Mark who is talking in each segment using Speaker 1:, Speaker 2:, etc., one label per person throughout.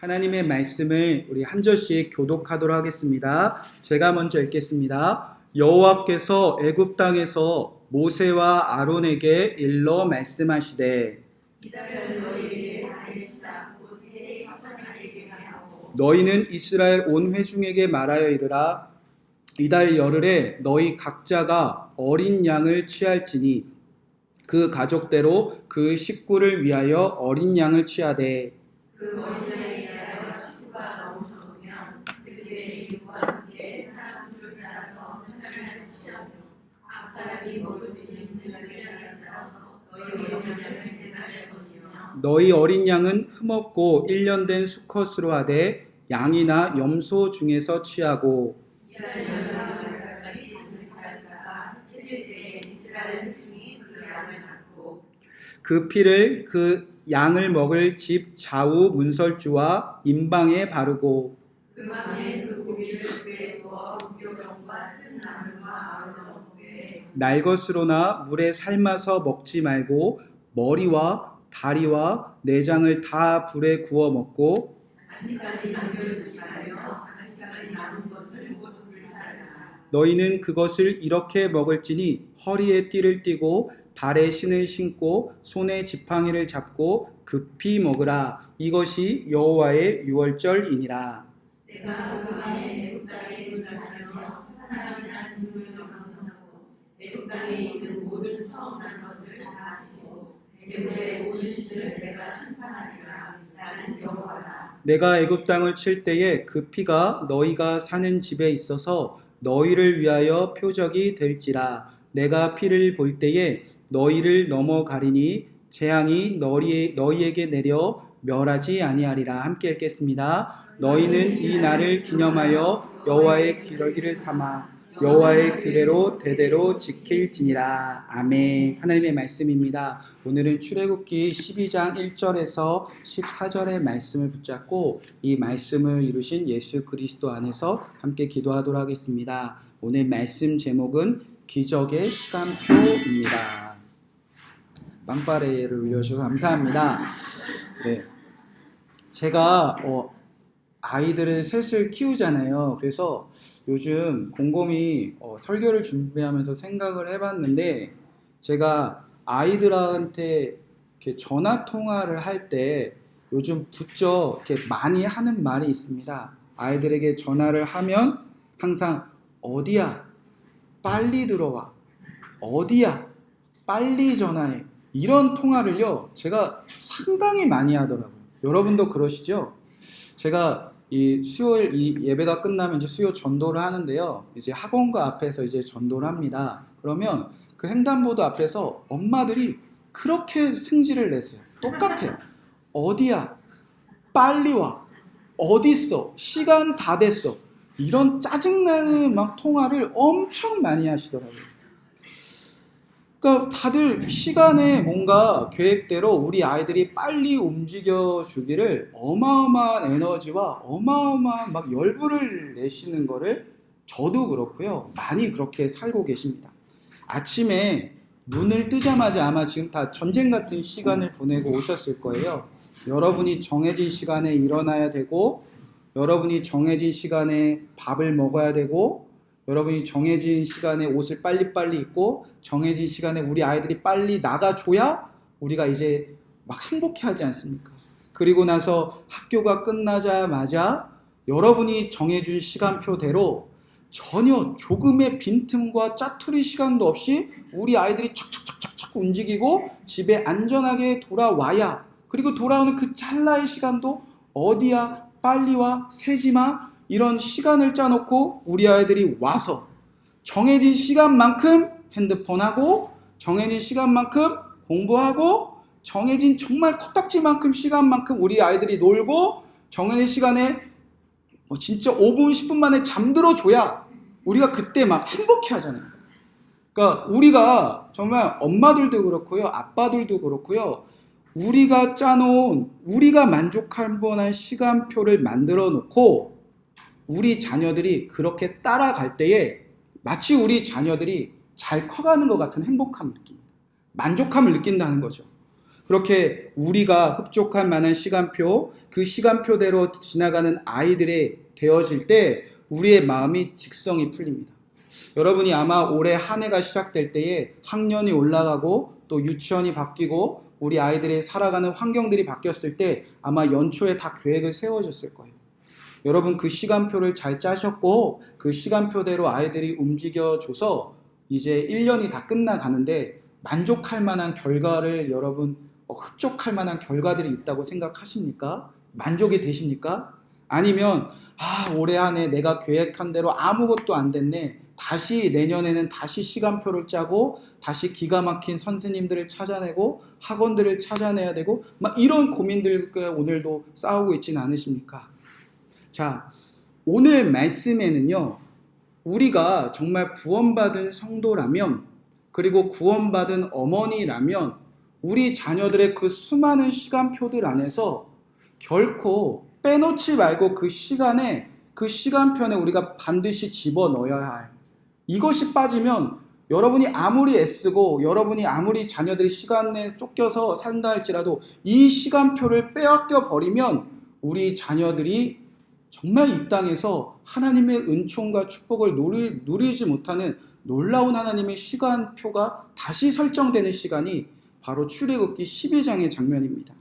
Speaker 1: 하나님의 말씀을 우리 한 절씩 교독하도록 하겠습니다. 제가 먼저 읽겠습니다. 여호와께서 애굽 땅에서 모세와 아론에게 일러 말씀하시되 너희는 이스라엘 온 회중에게 말하여 이르라. 이달 열흘에 너희 각자가 어린 양을 취할지니 그 가족대로 그 식구를 위하여 어린 양을 취하되 그 어린 양에 대하여 식구가 너무 적으면 그 집의 이웃과 함께 사람 수를 따라서 하나님을 지키고 각 사람이 먹을 수 있는 분량을 따라서 너희 어린 양을 제사할 것이며 너희 어린 양은 흠없고 1년 된 수컷으로 하되 양이나 염소 중에서 취하고 그 피를 그 양을 먹을 집 좌우 문설주와 임방에 바르고 그 밤에 그 고기를 그에 부어 무교병과 쓴 나물과 아울러 먹되 날 것으로나 물에 삶아서 먹지 말고 머리와 다리와 내장을 다 불에 구워 먹고 가시까지 남겨두지 말며 가시까지 남은 것을 불사르라. 너희는 그것을 이렇게 먹을지니 허리에 띠를 띠고 발에 신을 신고 손에 지팡이를 잡고 급히 먹으라. 이것이 여호와의 유월절이니라. 내가 그간에 애굽 땅에 분별하며 사람이나 짐승을 명령하고 애굽 땅에 있는 모든 처음 난 것을 다 치고 애굽의 모든 신을 내가 심판하리라. 나는 여호와다. 내가 애굽 땅을 칠 때에 그 피가 너희가 사는 집에 있어서 너희를 위하여 표적이 될지라. 내가 피를 볼 때에 너희를 넘어가리니 재앙이 너희에게 내려 멸하지 아니하리라. 함께 읽겠습니다. 너희는 이 날을 기념하여 여호와의 기러기를 삼아 여호와의 규례로 대대로 지킬지니라. 아멘. 하나님의 말씀입니다. 오늘은 출애굽기 12장 1절에서 14절의 말씀을 붙잡고 이 말씀을 이루신 예수 그리스도 안에서 함께 기도하도록 하겠습니다. 오늘 말씀 제목은 기적의 시간표입니다. 빵빠레를 올려주셔서 감사합니다. 네. 제가 아이들을 셋을 키우잖아요. 그래서 요즘 곰곰이 설교를 준비하면서 생각을 해봤는데 제가 아이들한테 이렇게 전화 통화를 할 때 요즘 부쩍 이렇게 많이 하는 말이 있습니다. 아이들에게 전화를 하면 항상 어디야? 빨리 들어와. 어디야? 빨리 전화해. 이런 통화를요, 제가 상당히 많이 하더라고요. 여러분도 그러시죠? 제가 이 수요일 이 예배가 끝나면 이제 수요 전도를 하는데요. 이제 학원가 앞에서 이제 전도를 합니다. 그러면 그 횡단보도 앞에서 엄마들이 그렇게 승질을 내세요. 똑같아요. 어디야? 빨리 와. 어딨어? 시간 다 됐어. 이런 짜증나는 막 통화를 엄청 많이 하시더라고요. 그러니까 다들 시간에 뭔가 계획대로 우리 아이들이 빨리 움직여 주기를 어마어마한 에너지와 어마어마한 막 열불을 내시는 거를 저도 그렇고요. 많이 그렇게 살고 계십니다. 아침에 눈을 뜨자마자 아마 지금 다 전쟁 같은 시간을 보내고 오셨을 거예요. 여러분이 정해진 시간에 일어나야 되고 여러분이 정해진 시간에 밥을 먹어야 되고 여러분이 정해진 시간에 옷을 빨리빨리 입고 정해진 시간에 우리 아이들이 빨리 나가줘야 우리가 이제 막 행복해하지 않습니까? 그리고 나서 학교가 끝나자마자 여러분이 정해준 시간표대로 전혀 조금의 빈틈과 짜투리 시간도 없이 우리 아이들이 척척척척 움직이고 집에 안전하게 돌아와야, 그리고 돌아오는 그 찰나의 시간도 어디야? 빨리 와, 새지마, 이런 시간을 짜놓고 우리 아이들이 와서 정해진 시간만큼 핸드폰하고 정해진 시간만큼 공부하고 정해진 정말 코딱지만큼 시간만큼 우리 아이들이 놀고 정해진 시간에 진짜 5분 10분 만에 잠들어줘야 우리가 그때 막 행복해 하잖아요. 그러니까 우리가 정말 엄마들도 그렇고요, 아빠들도 그렇고요, 우리가 짜놓은, 우리가 만족할 뻔한 시간표를 만들어 놓고 우리 자녀들이 그렇게 따라갈 때에 마치 우리 자녀들이 잘 커가는 것 같은 행복함을 느낍니다. 만족함을 느낀다는 거죠. 그렇게 우리가 흡족할 만한 시간표, 그 시간표대로 지나가는 아이들이 되어질 때 우리의 마음이 직성이 풀립니다. 여러분이 아마 올해 한 해가 시작될 때에 학년이 올라가고 또 유치원이 바뀌고 우리 아이들이 살아가는 환경들이 바뀌었을 때 아마 연초에 다 계획을 세워졌을 거예요. 여러분 그 시간표를 잘 짜셨고 그 시간표대로 아이들이 움직여줘서 이제 1년이 다 끝나가는데 만족할 만한 결과를 여러분 흡족할 만한 결과들이 있다고 생각하십니까? 만족이 되십니까? 아니면 올해 안에 내가 계획한 대로 아무것도 안 됐네. 다시 내년에는 다시 시간표를 짜고 다시 기가 막힌 선생님들을 찾아내고 학원들을 찾아내야 되고 막 이런 고민들과 오늘도 싸우고 있지는 않으십니까? 자, 오늘 말씀에는요. 우리가 정말 구원받은 성도라면 그리고 구원받은 어머니라면 우리 자녀들의 그 수많은 시간표들 안에서 결코 빼놓지 말고 그 시간편에 우리가 반드시 집어넣어야 할 이것이 빠지면 여러분이 아무리 애쓰고 여러분이 아무리 자녀들이 시간에 쫓겨서 산다 할지라도 이 시간표를 빼앗겨 버리면 우리 자녀들이 정말 이 땅에서 하나님의 은총과 축복을 누리지 못하는 놀라운 하나님의 시간표가 다시 설정되는 시간이 바로 출애굽기 12장의 장면입니다.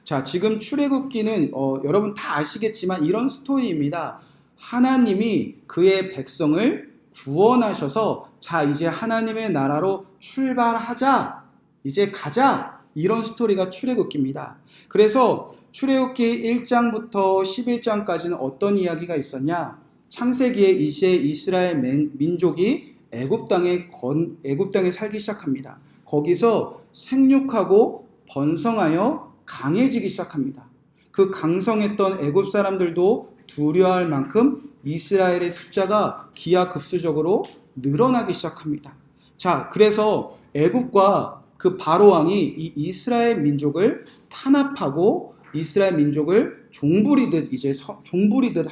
Speaker 1: 자, 지금 출애굽기는 여러분 다 아시겠지만 이런 스토리입니다. 하나님이 그의 백성을 구원하셔서 자 이제 하나님의 나라로 출발하자, 이제 가자, 이런 스토리가 출애굽기입니다. 그래서 출애굽기 1장부터 11장까지는 어떤 이야기가 있었냐? 창세기에 이제 이스라엘 민족이 애굽 땅에 살기 시작합니다. 거기서 생육하고 번성하여 강해지기 시작합니다. 그 강성했던 애굽 사람들도 두려워할 만큼 이스라엘의 숫자가 기하급수적으로 늘어나기 시작합니다. 자, 그래서 애굽과 그 바로 왕이 이 이스라엘 민족을 탄압하고 이스라엘 민족을 종부리듯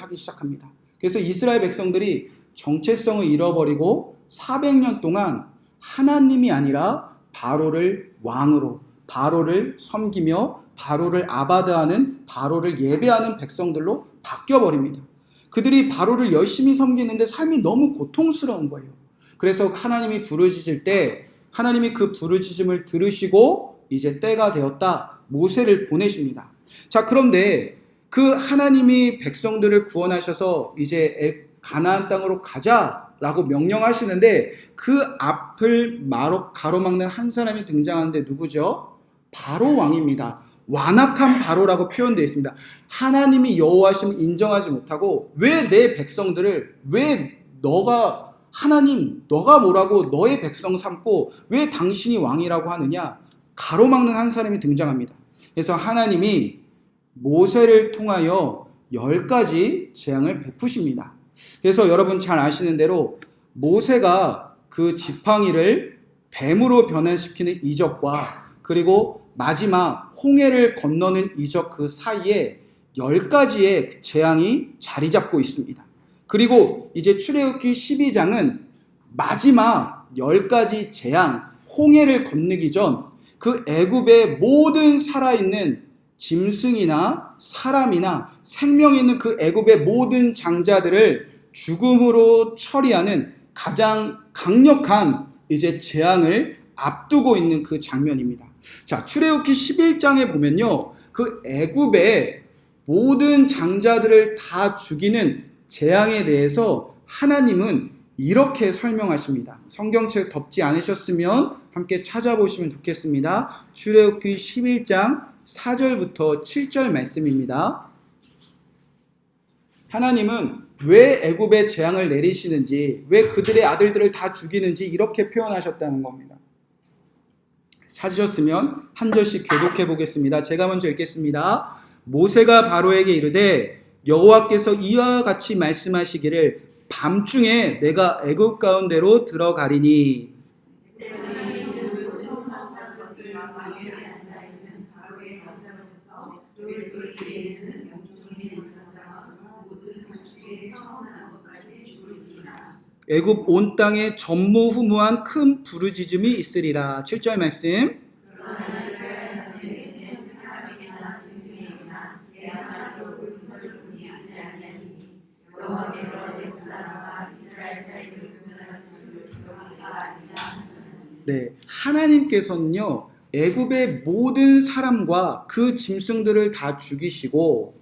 Speaker 1: 하기 시작합니다. 그래서 이스라엘 백성들이 정체성을 잃어버리고 400년 동안 하나님이 아니라 바로를 왕으로, 바로를 섬기며 바로를 아바드하는, 바로를 예배하는 백성들로 바뀌어버립니다. 그들이 바로를 열심히 섬기는데 삶이 너무 고통스러운 거예요. 그래서 하나님이 부르짖을 때 하나님이 그 부르짖음을 들으시고 이제 때가 되었다, 모세를 보내십니다. 자, 그런데 그 하나님이 백성들을 구원하셔서 이제 가나안 땅으로 가자라고 명령하시는데 그 앞을 가로막는 한 사람이 등장하는데 누구죠? 바로 왕입니다. 완악한 바로라고 표현되어 있습니다. 하나님이 여호와심을 인정하지 못하고 왜 내 백성들을, 왜 너가 하나님, 너가 뭐라고 너의 백성 삼고 왜 당신이 왕이라고 하느냐? 가로막는 한 사람이 등장합니다. 그래서 하나님이 모세를 통하여 10가지 재앙을 베푸십니다. 그래서 여러분 잘 아시는 대로 모세가 그 지팡이를 뱀으로 변환시키는 이적과 그리고 마지막 홍해를 건너는 이적 그 사이에 10가지의 재앙이 자리 잡고 있습니다. 그리고 이제 출애굽기 12장은 마지막 10가지 재앙, 홍해를 건너기 전 그 애굽의 모든 살아있는 짐승이나 사람이나 생명이 있는 그 애굽의 모든 장자들을 죽음으로 처리하는 가장 강력한 이제 재앙을 앞두고 있는 그 장면입니다. 자, 출애굽기 11장에 보면요, 그 애굽의 모든 장자들을 다 죽이는 재앙에 대해서 하나님은 이렇게 설명하십니다. 성경책 덮지 않으셨으면 함께 찾아보시면 좋겠습니다. 출애굽기 11장 4절부터 7절 말씀입니다. 하나님은 왜 애굽에 재앙을 내리시는지, 왜 그들의 아들들을 다 죽이는지 이렇게 표현하셨다는 겁니다. 찾으셨으면 한 절씩 교독해 보겠습니다. 제가 먼저 읽겠습니다. 모세가 바로에게 이르되 여호와께서 이와 같이 말씀하시기를 밤중에 내가 애굽 가운데로 들어가리니 애굽 온 땅에 전무후무한 큰 부르짖음이 있으리라. 7절 말씀. 네, 하나님께서는요, 애굽의 모든 사람과 그 짐승들을 다 죽이시고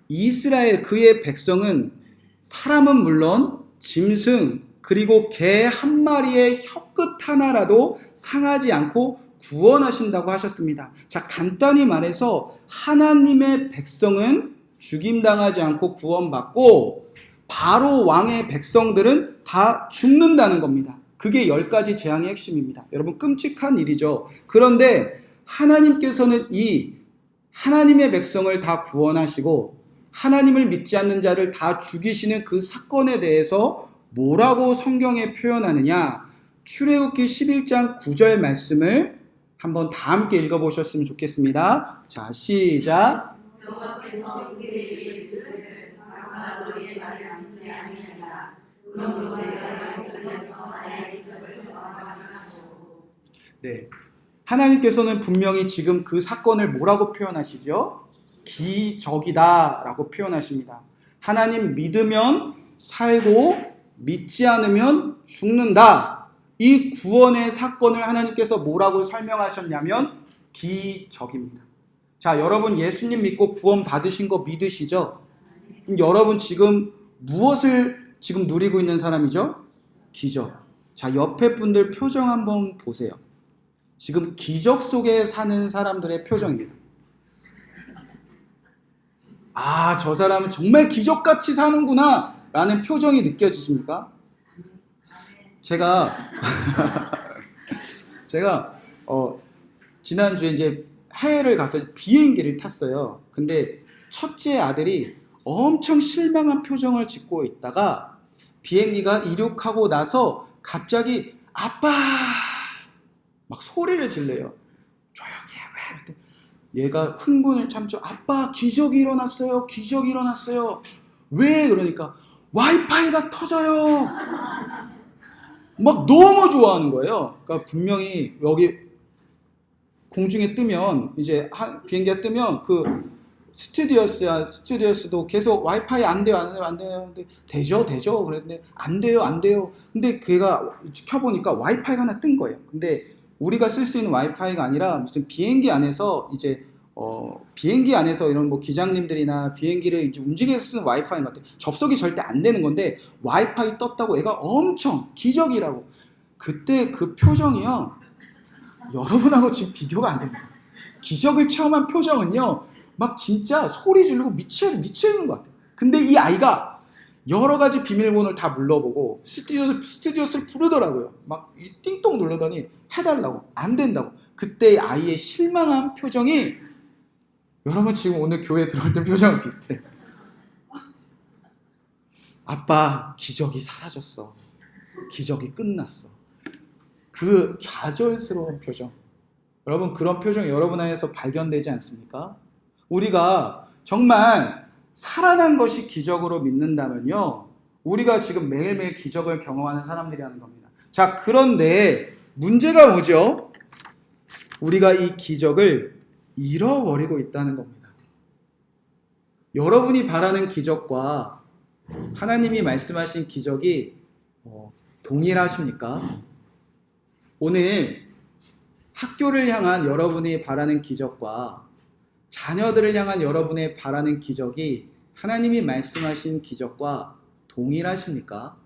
Speaker 1: 이스라엘 그의 백성은 사람은 물론 짐승 그리고 개 한 마리의 혀끝 하나라도 상하지 않고 구원하신다고 하셨습니다. 자, 간단히 말해서 하나님의 백성은 죽임당하지 않고 구원받고 바로 왕의 백성들은 다 죽는다는 겁니다. 그게 10가지 재앙의 핵심입니다. 여러분, 끔찍한 일이죠. 그런데 하나님께서는 이 하나님의 백성을 다 구원하시고 하나님을 믿지 않는 자를 다 죽이시는 그 사건에 대해서 뭐라고 성경에 표현하느냐? 출애굽기 11장 9절 말씀을 한번 다 함께 읽어보셨으면 좋겠습니다. 자, 시작. 여호와께서 이스라엘의 지체를 바로가 너희의 자리에 앉지 아니하리라. 그러므로 내가 여호와께서 나의 기적을 바라보시고. 네, 하나님께서는 분명히 지금 그 사건을 뭐라고 표현하시죠? 기적이다 라고 표현하십니다. 하나님 믿으면 살고 믿지 않으면 죽는다. 이 구원의 사건을 하나님께서 뭐라고 설명하셨냐면 기적입니다. 자, 여러분 예수님 믿고 구원 받으신 거 믿으시죠? 그럼 여러분 지금 무엇을 지금 누리고 있는 사람이죠? 기적. 자, 옆에 분들 표정 한번 보세요. 지금 기적 속에 사는 사람들의 표정입니다. 아, 저 사람은 정말 기적같이 사는구나 라는 표정이 느껴지십니까? 제가 지난주에 이제 해외를 가서 비행기를 탔어요. 근데 첫째 아들이 엄청 실망한 표정을 짓고 있다가 비행기가 이륙하고 나서 갑자기 아빠 막 소리를 질러요. 조용히 해. 왜? 얘가 흥분을 참죠. 아빠 기적이 일어났어요. 기적이 일어났어요. 왜? 그러니까 와이파이가 터져요. 막 너무 좋아하는 거예요. 그러니까 분명히 여기 공중에 뜨면 이제 비행기가 뜨면 그 스튜디오스도 계속 와이파이 안 돼요. 근데 되죠. 그랬는데 안 돼요. 근데 걔가 켜보니까 와이파이가 하나 뜬 거예요. 근데 우리가 쓸 수 있는 와이파이가 아니라 무슨 비행기 안에서 이제 비행기 안에서 이런 뭐 기장님들이나 비행기를 이제 움직여서 쓰는 와이파이인 것 같아요. 접속이 절대 안 되는 건데 와이파이 떴다고 애가 엄청 기적이라고. 그때 그 표정이요. 여러분하고 지금 비교가 안 됩니다. 기적을 체험한 표정은요. 막 진짜 소리 지르고 미치는 것 같아요. 근데 이 아이가 여러 가지 비밀번호를 다 물어보고 스튜디오스를 부르더라고요. 막 띵동 누르더니 해달라고. 안 된다고. 그때 아이의 실망한 표정이 여러분 지금 오늘 교회 들어올 때 표정은 비슷해요. 아빠 기적이 사라졌어. 기적이 끝났어. 그 좌절스러운 표정. 여러분 그런 표정이 여러분 안에서 발견되지 않습니까? 우리가 정말 살아난 것이 기적으로 믿는다면요. 우리가 지금 매일매일 기적을 경험하는 사람들이라는 겁니다. 자, 그런데 문제가 뭐죠? 우리가 이 기적을 잃어버리고 있다는 겁니다. 여러분이 바라는 기적과 하나님이 말씀하신 기적이 동일하십니까? 오늘 학교를 향한 여러분이 바라는 기적과 자녀들을 향한 여러분의 바라는 기적이 하나님이 말씀하신 기적과 동일하십니까?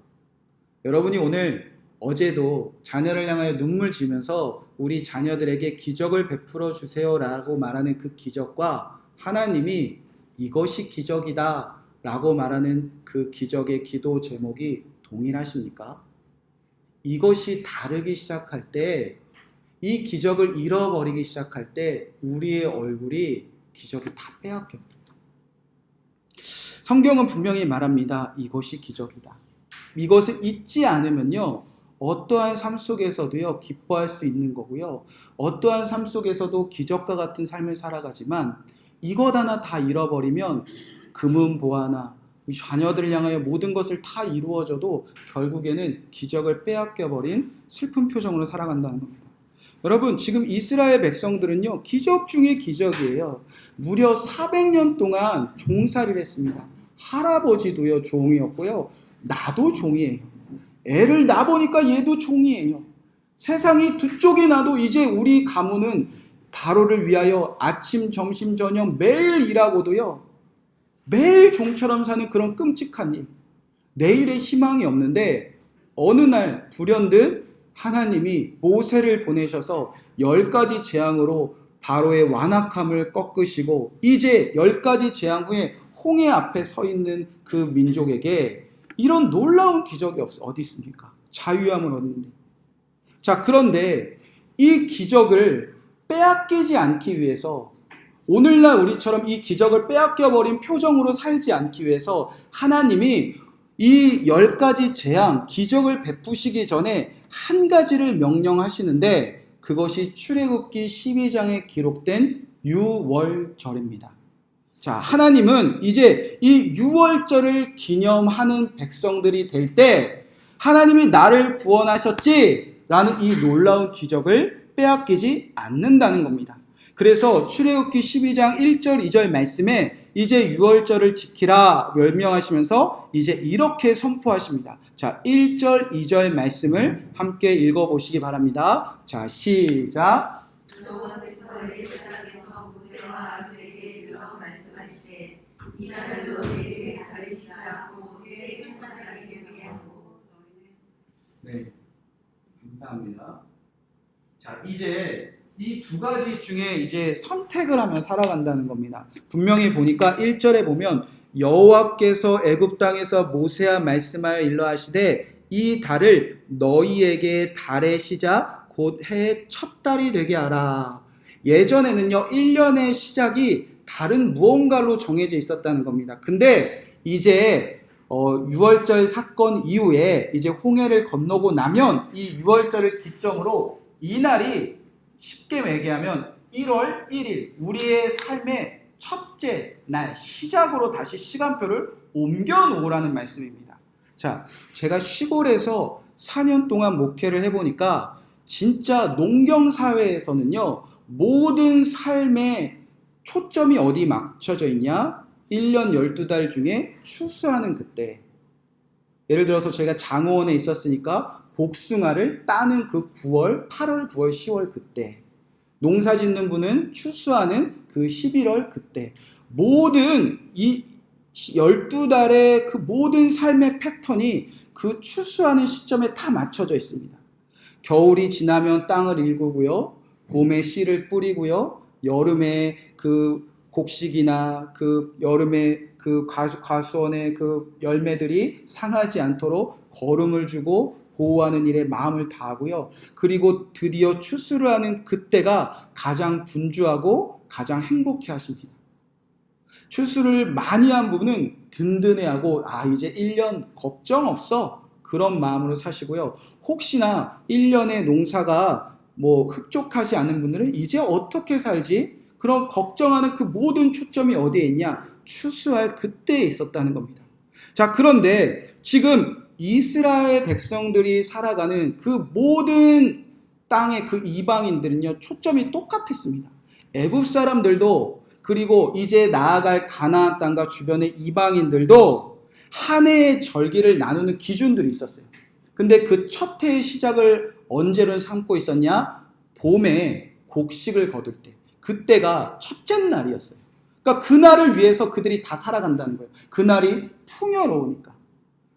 Speaker 1: 여러분이 오늘 어제도 자녀를 향하여 눈물 지면서 우리 자녀들에게 기적을 베풀어 주세요 라고 말하는 그 기적과 하나님이 이것이 기적이다 라고 말하는 그 기적의 기도 제목이 동일하십니까? 이것이 다르기 시작할 때, 이 기적을 잃어버리기 시작할 때 우리의 얼굴이 기적이 다 빼앗겨요. 성경은 분명히 말합니다. 이것이 기적이다. 이것을 잊지 않으면요. 어떠한 삶 속에서도요. 기뻐할 수 있는 거고요. 어떠한 삶 속에서도 기적과 같은 삶을 살아가지만 이것 하나 다 잃어버리면 금은보화나 자녀들을 향하여 모든 것을 다 이루어져도 결국에는 기적을 빼앗겨버린 슬픈 표정으로 살아간다는 겁니다. 여러분, 지금 이스라엘 백성들은요, 기적 중에 기적이에요. 무려 400년 동안 종살이를 했습니다. 할아버지도요, 종이었고요. 나도 종이에요. 애를 낳아보니까 얘도 종이에요. 세상이 두 쪽이 나도 이제 우리 가문은 바로를 위하여 아침, 점심, 저녁 매일 일하고도요, 매일 종처럼 사는 그런 끔찍한 일. 내일의 희망이 없는데 어느 날 불현듯 하나님이 모세를 보내셔서 10가지 재앙으로 바로의 완악함을 꺾으시고 이제 10가지 재앙 후에 홍해 앞에 서 있는 그 민족에게 이런 놀라운 기적이 어디 있습니까? 자유함을 얻는데. 자, 그런데 이 기적을 빼앗기지 않기 위해서, 오늘날 우리처럼 이 기적을 빼앗겨버린 표정으로 살지 않기 위해서 하나님이 이 10가지 재앙, 기적을 베푸시기 전에 한 가지를 명령하시는데 그것이 출애굽기 12장에 기록된 유월절입니다. 자, 하나님은 이제 이 유월절을 기념하는 백성들이 될 때 하나님이 나를 구원하셨지 라는 이 놀라운 기적을 빼앗기지 않는다는 겁니다. 그래서 출애굽기 12장 1절 2절 말씀에 이제 유월절을 지키라 명령하시면서 이제 이렇게 선포하십니다. 자, 1절 2절 말씀을 함께 읽어보시기 바랍니다. 자, 시작. 이날을 너희에게 가르치지 않고 너희에게 충만하게 되게 하고. 네, 감사합니다. 자, 이제 이 두 가지 중에 이제 선택을 하며 살아간다는 겁니다. 분명히 보니까 1절에 보면 여호와께서 애굽 땅에서 모세와 말씀하여 일러하시되 이 달을 너희에게 달의 시작 곧 해의 첫 달이 되게 하라. 예전에는요 1년의 시작이 다른 무언가로 정해져 있었다는 겁니다. 근데 이제 6월절 사건 이후에 이제 홍해를 건너고 나면 이 6월절을 기점으로 이 날이 쉽게 얘기하면 1월 1일 우리의 삶의 첫째 날 시작으로 다시 시간표를 옮겨 놓으라는 말씀입니다. 자, 제가 시골에서 4년 동안 목회를 해보니까 진짜 농경사회에서는요 모든 삶의 초점이 어디 맞춰져 있냐? 1년 12달 중에 추수하는 그때. 예를 들어서 제가 장호원에 있었으니까 복숭아를 따는 그 9월, 8월, 9월, 10월 그때. 농사 짓는 분은 추수하는 그 11월 그때. 모든 이 12달의 그 모든 삶의 패턴이 그 추수하는 시점에 다 맞춰져 있습니다. 겨울이 지나면 땅을 일구고요. 봄에 씨를 뿌리고요. 여름에 그 곡식이나 그 여름에 그 과수원의 그 열매들이 상하지 않도록 거름을 주고 보호하는 일에 마음을 다하고요. 그리고 드디어 추수를 하는 그때가 가장 분주하고 가장 행복해 하십니다. 추수를 많이 한 부분은 든든해하고 이제 1년 걱정 없어 그런 마음으로 사시고요. 혹시나 1년의 농사가 흡족하지 않은 분들은 이제 어떻게 살지? 그런 걱정하는 그 모든 초점이 어디에 있냐? 추수할 그때에 있었다는 겁니다. 자, 그런데 지금 이스라엘 백성들이 살아가는 그 모든 땅의 그 이방인들은요, 초점이 똑같았습니다. 애굽 사람들도 그리고 이제 나아갈 가나안 땅과 주변의 이방인들도 한 해의 절기를 나누는 기준들이 있었어요. 근데 그 첫 해의 시작을 언제로 삼고 있었냐? 봄에 곡식을 거둘 때. 그때가 첫째 날이었어요. 그러니까 그날을 위해서 그들이 다 살아간다는 거예요. 그날이 풍요로우니까.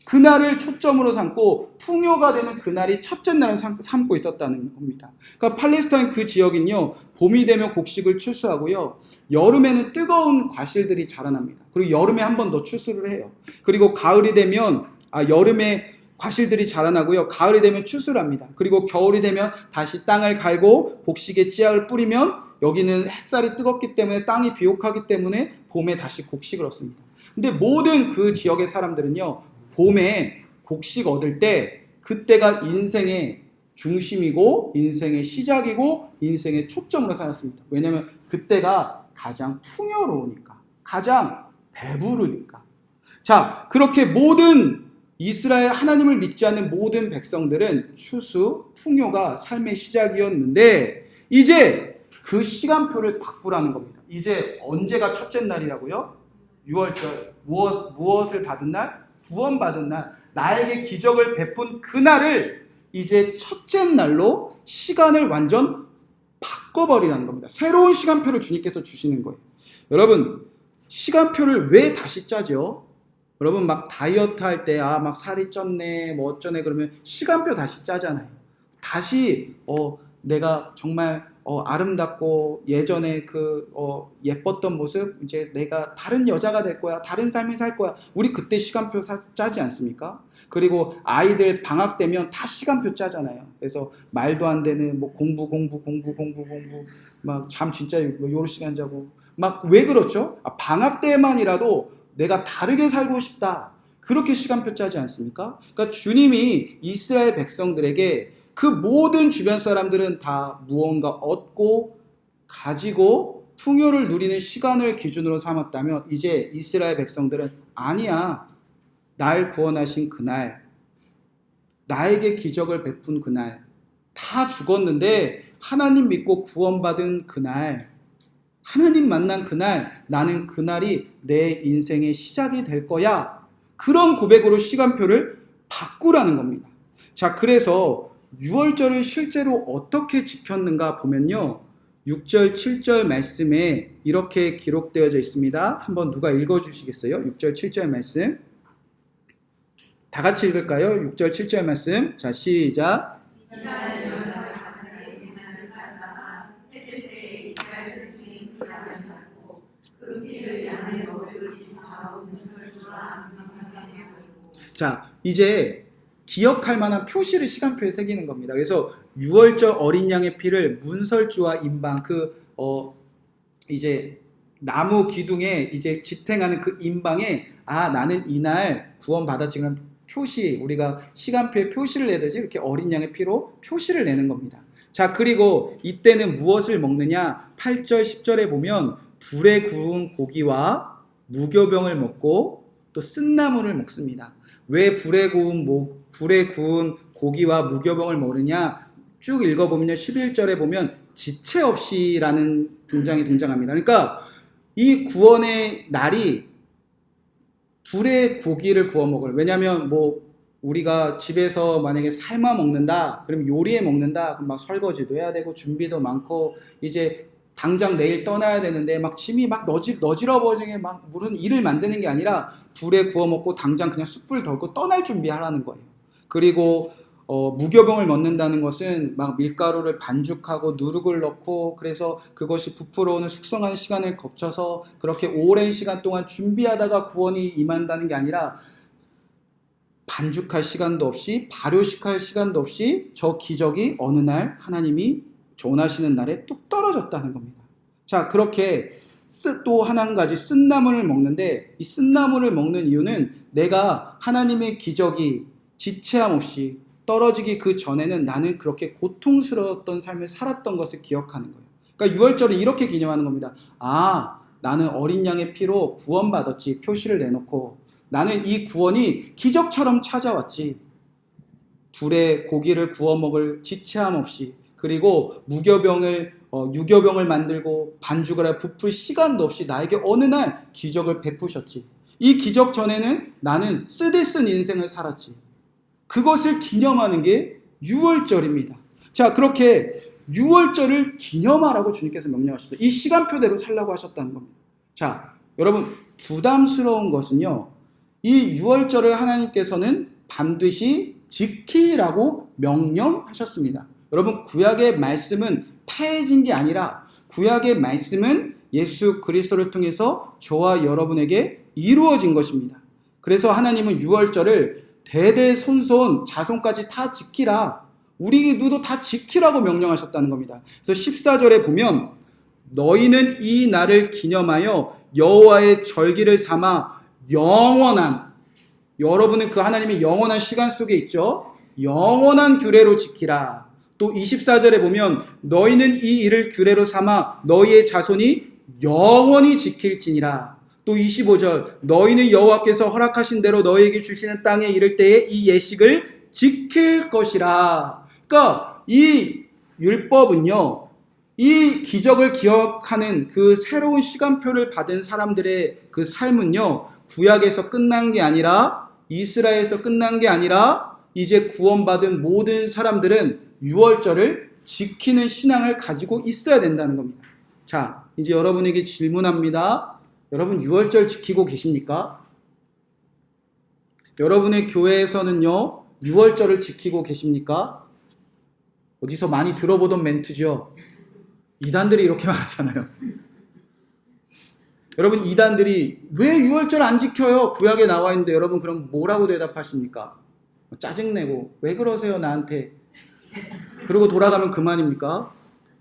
Speaker 1: 그날을 초점으로 삼고 풍요가 되는 그날이 첫째 날을 삼고 있었다는 겁니다. 그러니까 팔레스타인 그 지역은요, 봄이 되면 곡식을 추수하고요, 여름에는 뜨거운 과실들이 자라납니다. 그리고 여름에 한 번 더 추수를 해요. 그리고 가을이 되면 여름에 과실들이 자라나고요, 가을이 되면 추수를 합니다. 그리고 겨울이 되면 다시 땅을 갈고 곡식의 씨앗을 뿌리면 여기는 햇살이 뜨겁기 때문에 땅이 비옥하기 때문에 봄에 다시 곡식을 얻습니다. 근데 모든 그 지역의 사람들은요, 봄에 곡식 얻을 때 그때가 인생의 중심이고 인생의 시작이고 인생의 초점으로 살았습니다. 왜냐하면 그때가 가장 풍요로우니까, 가장 배부르니까. 자, 그렇게 모든 이스라엘 하나님을 믿지 않는 모든 백성들은 추수, 풍요가 삶의 시작이었는데 이제 그 시간표를 바꾸라는 겁니다. 이제 언제가 첫째 날이라고요? 6월절. 무엇을 받은 날? 구원받은 날. 나에게 기적을 베푼 그날을 이제 첫째 날로 시간을 완전 바꿔버리라는 겁니다. 새로운 시간표를 주님께서 주시는 거예요. 여러분, 시간표를 왜 다시 짜죠? 여러분 막 다이어트 할 때 막 살이 쪘네 뭐 어쩌네 그러면 시간표 다시 짜잖아요. 다시 내가 정말 아름답고 예전에 예뻤던 모습 이제 내가 다른 여자가 될 거야. 다른 삶을 살 거야. 우리 그때 시간표 짜지 않습니까? 그리고 아이들 방학 되면 다 시간표 짜잖아요. 그래서 말도 안 되는 뭐 공부 막 잠 진짜 요런 시간 자고 막 왜 그렇죠? 방학 때만이라도 내가 다르게 살고 싶다. 그렇게 시간표 짜지 않습니까? 그러니까 주님이 이스라엘 백성들에게 그 모든 주변 사람들은 다 무언가 얻고 가지고 풍요를 누리는 시간을 기준으로 삼았다면 이제 이스라엘 백성들은 아니야. 날 구원하신 그날, 나에게 기적을 베푼 그날, 다 죽었는데 하나님 믿고 구원받은 그날, 하나님 만난 그날, 나는 그날이 내 인생의 시작이 될 거야. 그런 고백으로 시간표를 바꾸라는 겁니다. 자, 그래서 6월절을 실제로 어떻게 지켰는가 보면요. 6절, 7절 말씀에 이렇게 기록되어져 있습니다. 한번 누가 읽어주시겠어요? 6절, 7절 말씀. 다 같이 읽을까요? 6절, 7절 말씀. 자, 시작. 자, 이제 기억할 만한 표시를 시간표에 새기는 겁니다. 그래서 6월절 어린 양의 피를 문설주와 인방 이제 나무 기둥에 이제 지탱하는 그 인방에 나는 이날 구원받았지. 그런 표시, 우리가 시간표에 표시를 내듯이 이렇게 어린 양의 피로 표시를 내는 겁니다. 자, 그리고 이때는 무엇을 먹느냐? 8절, 10절에 보면 불에 구운 고기와 무교병을 먹고 또 쓴나물을 먹습니다. 왜 불에 구운 고기와 무교병을 먹느냐? 쭉 읽어보면 11절에 보면 지체 없이라는 등장합니다. 그러니까 이 구원의 날이 불에 고기를 구워 먹을. 왜냐하면 우리가 집에서 만약에 삶아 먹는다, 그럼 요리해 먹는다, 그럼 막 설거지도 해야 되고 준비도 많고 이제 당장 내일 떠나야 되는데 막 짐이 막 너지러워지게 막 무슨 일을 만드는 게 아니라 불에 구워 먹고 당장 그냥 숯불 덜고 떠날 준비하라는 거예요. 그리고 무교병을 먹는다는 것은 막 밀가루를 반죽하고 누룩을 넣고 그래서 그것이 부풀어오는 숙성하는 시간을 거쳐서 그렇게 오랜 시간 동안 준비하다가 구원이 임한다는 게 아니라 반죽할 시간도 없이 발효식할 시간도 없이 저 기적이 어느 날 하나님이 원하시는 날에 뚝 떨어졌다는 겁니다. 자, 그렇게 또 한 가지 쓴나물을 먹는데 이 쓴나물을 먹는 이유는 내가 하나님의 기적이 지체함 없이 떨어지기 그 전에는 나는 그렇게 고통스러웠던 삶을 살았던 것을 기억하는 거예요. 그러니까 6월절을 이렇게 기념하는 겁니다. 나는 어린 양의 피로 구원받았지. 표시를 내놓고 나는 이 구원이 기적처럼 찾아왔지. 불에 고기를 구워 먹을 지체함 없이 그리고 유교병을 만들고 반죽을 해 부풀 시간도 없이 나에게 어느 날 기적을 베푸셨지. 이 기적 전에는 나는 쓰디쓴 인생을 살았지. 그것을 기념하는 게 6월절입니다. 자, 그렇게 6월절을 기념하라고 주님께서 명령하십니다. 이 시간표대로 살라고 하셨다는 겁니다. 자, 여러분 부담스러운 것은요. 이 6월절을 하나님께서는 반드시 지키라고 명령하셨습니다. 여러분 구약의 말씀은 파해진 게 아니라 구약의 말씀은 예수 그리스도를 통해서 저와 여러분에게 이루어진 것입니다. 그래서 하나님은 6월절을 대대손손 자손까지 다 지키라. 우리도 다 지키라고 명령하셨다는 겁니다. 그래서 14절에 보면 너희는 이 날을 기념하여 여호와의 절기를 삼아 여러분은 그 하나님의 영원한 시간 속에 있죠. 영원한 규례로 지키라. 또 24절에 보면 너희는 이 일을 규례로 삼아 너희의 자손이 영원히 지킬지니라. 또 25절 너희는 여호와께서 허락하신 대로 너희에게 주시는 땅에 이를 때에 이 예식을 지킬 것이라. 그러니까 이 율법은요, 이 기적을 기억하는 그 새로운 시간표를 받은 사람들의 그 삶은요, 구약에서 끝난 게 아니라, 이스라엘에서 끝난 게 아니라, 이제 구원받은 모든 사람들은 유월절을 지키는 신앙을 가지고 있어야 된다는 겁니다. 자, 이제 여러분에게 질문합니다. 여러분 유월절 지키고 계십니까? 여러분의 교회에서는요, 유월절을 지키고 계십니까? 어디서 많이 들어보던 멘트죠. 이단들이 이렇게 말하잖아요. 여러분, 이단들이 왜 유월절 안 지켜요? 구약에 나와 있는데 여러분 그럼 뭐라고 대답하십니까? 짜증내고 왜 그러세요 나한테? 그러고 돌아가면 그만입니까?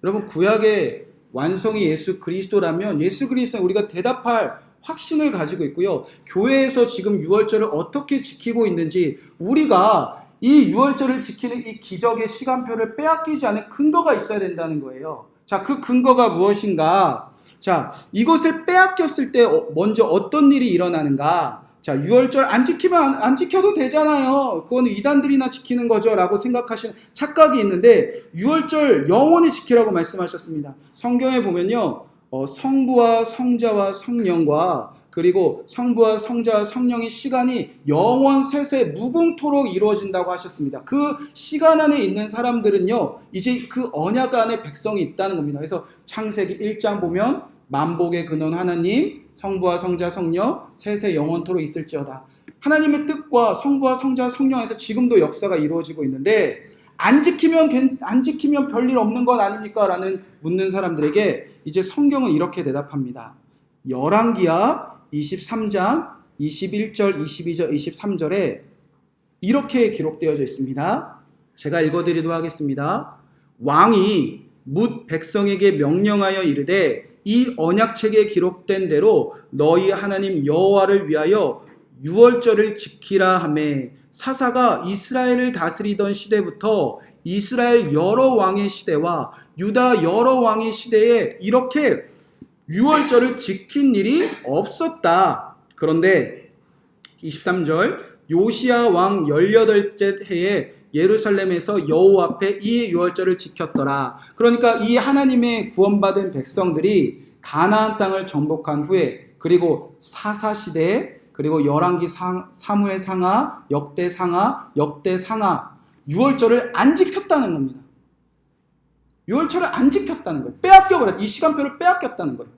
Speaker 1: 여러분, 구약의 완성이 예수 그리스도라면 예수 그리스도는 우리가 대답할 확신을 가지고 있고요. 교회에서 지금 유월절을 어떻게 지키고 있는지, 우리가 이 유월절을 지키는 이 기적의 시간표를 빼앗기지 않은 근거가 있어야 된다는 거예요. 자, 그 근거가 무엇인가? 자, 이것을 빼앗겼을 때 먼저 어떤 일이 일어나는가? 자, 유월절 안 지키면 안 지켜도 되잖아요. 그거는 이단들이나 지키는 거죠 라고 생각하시는 착각이 있는데, 유월절 영원히 지키라고 말씀하셨습니다. 성경에 보면요, 성부와 성자와 성령과 그리고 성부와 성자와 성령의 시간이 영원 세세 무궁토록 이루어진다고 하셨습니다. 그 시간 안에 있는 사람들은요, 이제 그 언약 안에 백성이 있다는 겁니다. 그래서 창세기 1장 보면 만복의 근원 하나님, 성부와 성자 성령 세세 영원토록 있을지어다. 하나님의 뜻과 성부와 성자 성령에서 지금도 역사가 이루어지고 있는데, 안 지키면 별일 없는 것 아닙니까? 라는 묻는 사람들에게 이제 성경은 이렇게 대답합니다. 열왕기하 23장 21절, 22절, 23절에 이렇게 기록되어져 있습니다. 제가 읽어드리도록 하겠습니다. 왕이 뭇 백성에게 명령하여 이르되 이 언약책에 기록된 대로 너희 하나님 여호와를 위하여 유월절을 지키라 하며, 사사가 이스라엘을 다스리던 시대부터 이스라엘 여러 왕의 시대와 유다 여러 왕의 시대에 이렇게 유월절을 지킨 일이 없었다. 그런데 23절 요시야 왕 18째 해에 예루살렘에서 여호와 앞에 이 유월절을 지켰더라. 그러니까 이 하나님의 구원받은 백성들이 가나안 땅을 정복한 후에, 그리고 사사 시대에, 그리고 열왕기 사무엘 상하, 역대 상하, 역대 상하, 유월절을 안 지켰다는 겁니다. 유월절을 안 지켰다는 거예요. 빼앗겨버렸다. 이 시간표를 빼앗겼다는 거예요.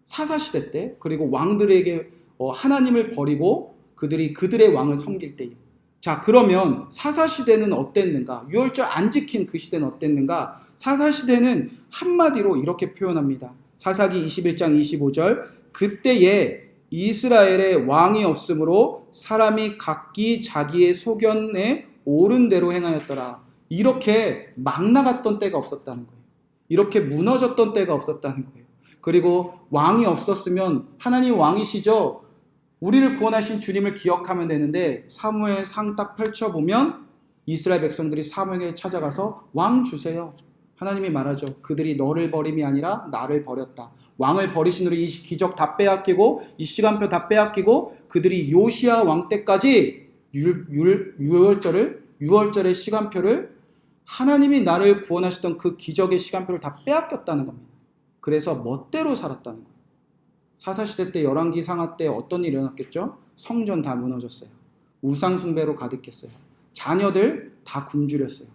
Speaker 1: 사사시대 때, 그리고 왕들에게 하나님을 버리고 그들의 왕을 섬길 때에. 자, 그러면 사사시대는 어땠는가? 유월절 안 지킨 그 시대는 어땠는가? 사사시대는 한마디로 이렇게 표현합니다. 사사기 21장 25절 그때에 이스라엘의 왕이 없으므로 사람이 각기 자기의 소견에 옳은 대로 행하였더라. 이렇게 막 나갔던 때가 없었다는 거예요. 이렇게 무너졌던 때가 없었다는 거예요. 그리고 왕이 없었으면, 하나님 왕이시죠? 우리를 구원하신 주님을 기억하면 되는데, 사무엘 상 딱 펼쳐보면 이스라엘 백성들이 사무엘에게 찾아가서 왕 주세요. 하나님이 말하죠. 그들이 너를 버림이 아니라 나를 버렸다. 왕을 버리신 후로 이 기적 다 빼앗기고 이 시간표 다 빼앗기고 그들이 요시야 왕 때까지 유월절의 시간표를, 하나님이 나를 구원하셨던 그 기적의 시간표를 다 빼앗겼다는 겁니다. 그래서 멋대로 살았다는 거예요. 사사시대 때, 열왕기 상하 때 어떤 일이 일어났겠죠? 성전 다 무너졌어요. 우상숭배로 가득했어요. 자녀들 다 굶주렸어요.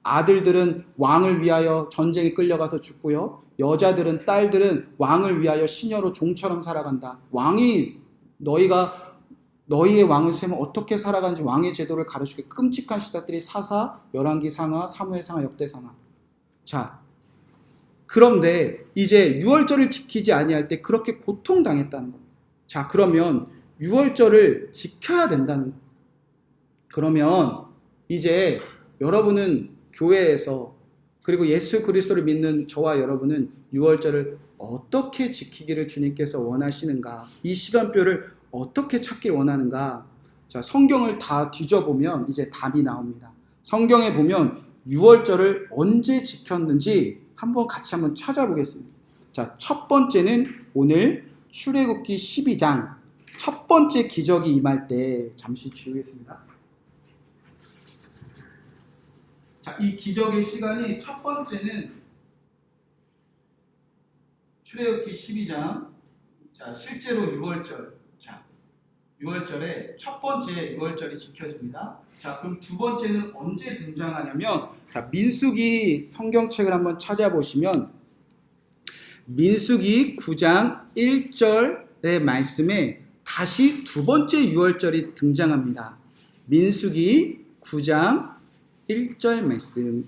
Speaker 1: 아들들은 왕을 위하여 전쟁에 끌려가서 죽고요. 여자들은, 딸들은 왕을 위하여 시녀로 종처럼 살아간다. 왕이 너희의 왕을 세우면 어떻게 살아가는지 왕의 제도를 가르치고 끔찍한 시각들이 사사, 열왕기 상하, 사무엘 상하, 역대 상하. 자, 그런데 이제 유월절을 지키지 아니할 때 그렇게 고통당했다는 겁니다. 자, 그러면 유월절을 지켜야 된다는 겁니다. 그러면 이제 여러분은 교회에서, 그리고 예수 그리스도를 믿는 저와 여러분은 유월절을 어떻게 지키기를 주님께서 원하시는가? 이 시간표를 어떻게 찾길 원하는가? 자, 성경을 다 뒤져보면 이제 답이 나옵니다. 성경에 보면 유월절을 언제 지켰는지 같이 한번 찾아보겠습니다. 자, 첫 번째는 오늘 출애굽기 12장 첫 번째 기적이 임할 때 잠시 지우겠습니다. 자, 이 기적의 시간이 첫 번째는 출애굽기 12장. 자, 실제로 6월절. 자, 6월절에 첫 번째 6월절이 지켜집니다. 자, 그럼 두 번째는 언제 등장하냐면, 자, 민수기 성경책을 한번 찾아보시면 민수기 9장 1절의 말씀에 다시 두 번째 6월절이 등장합니다. 민수기 9장 1절 말씀.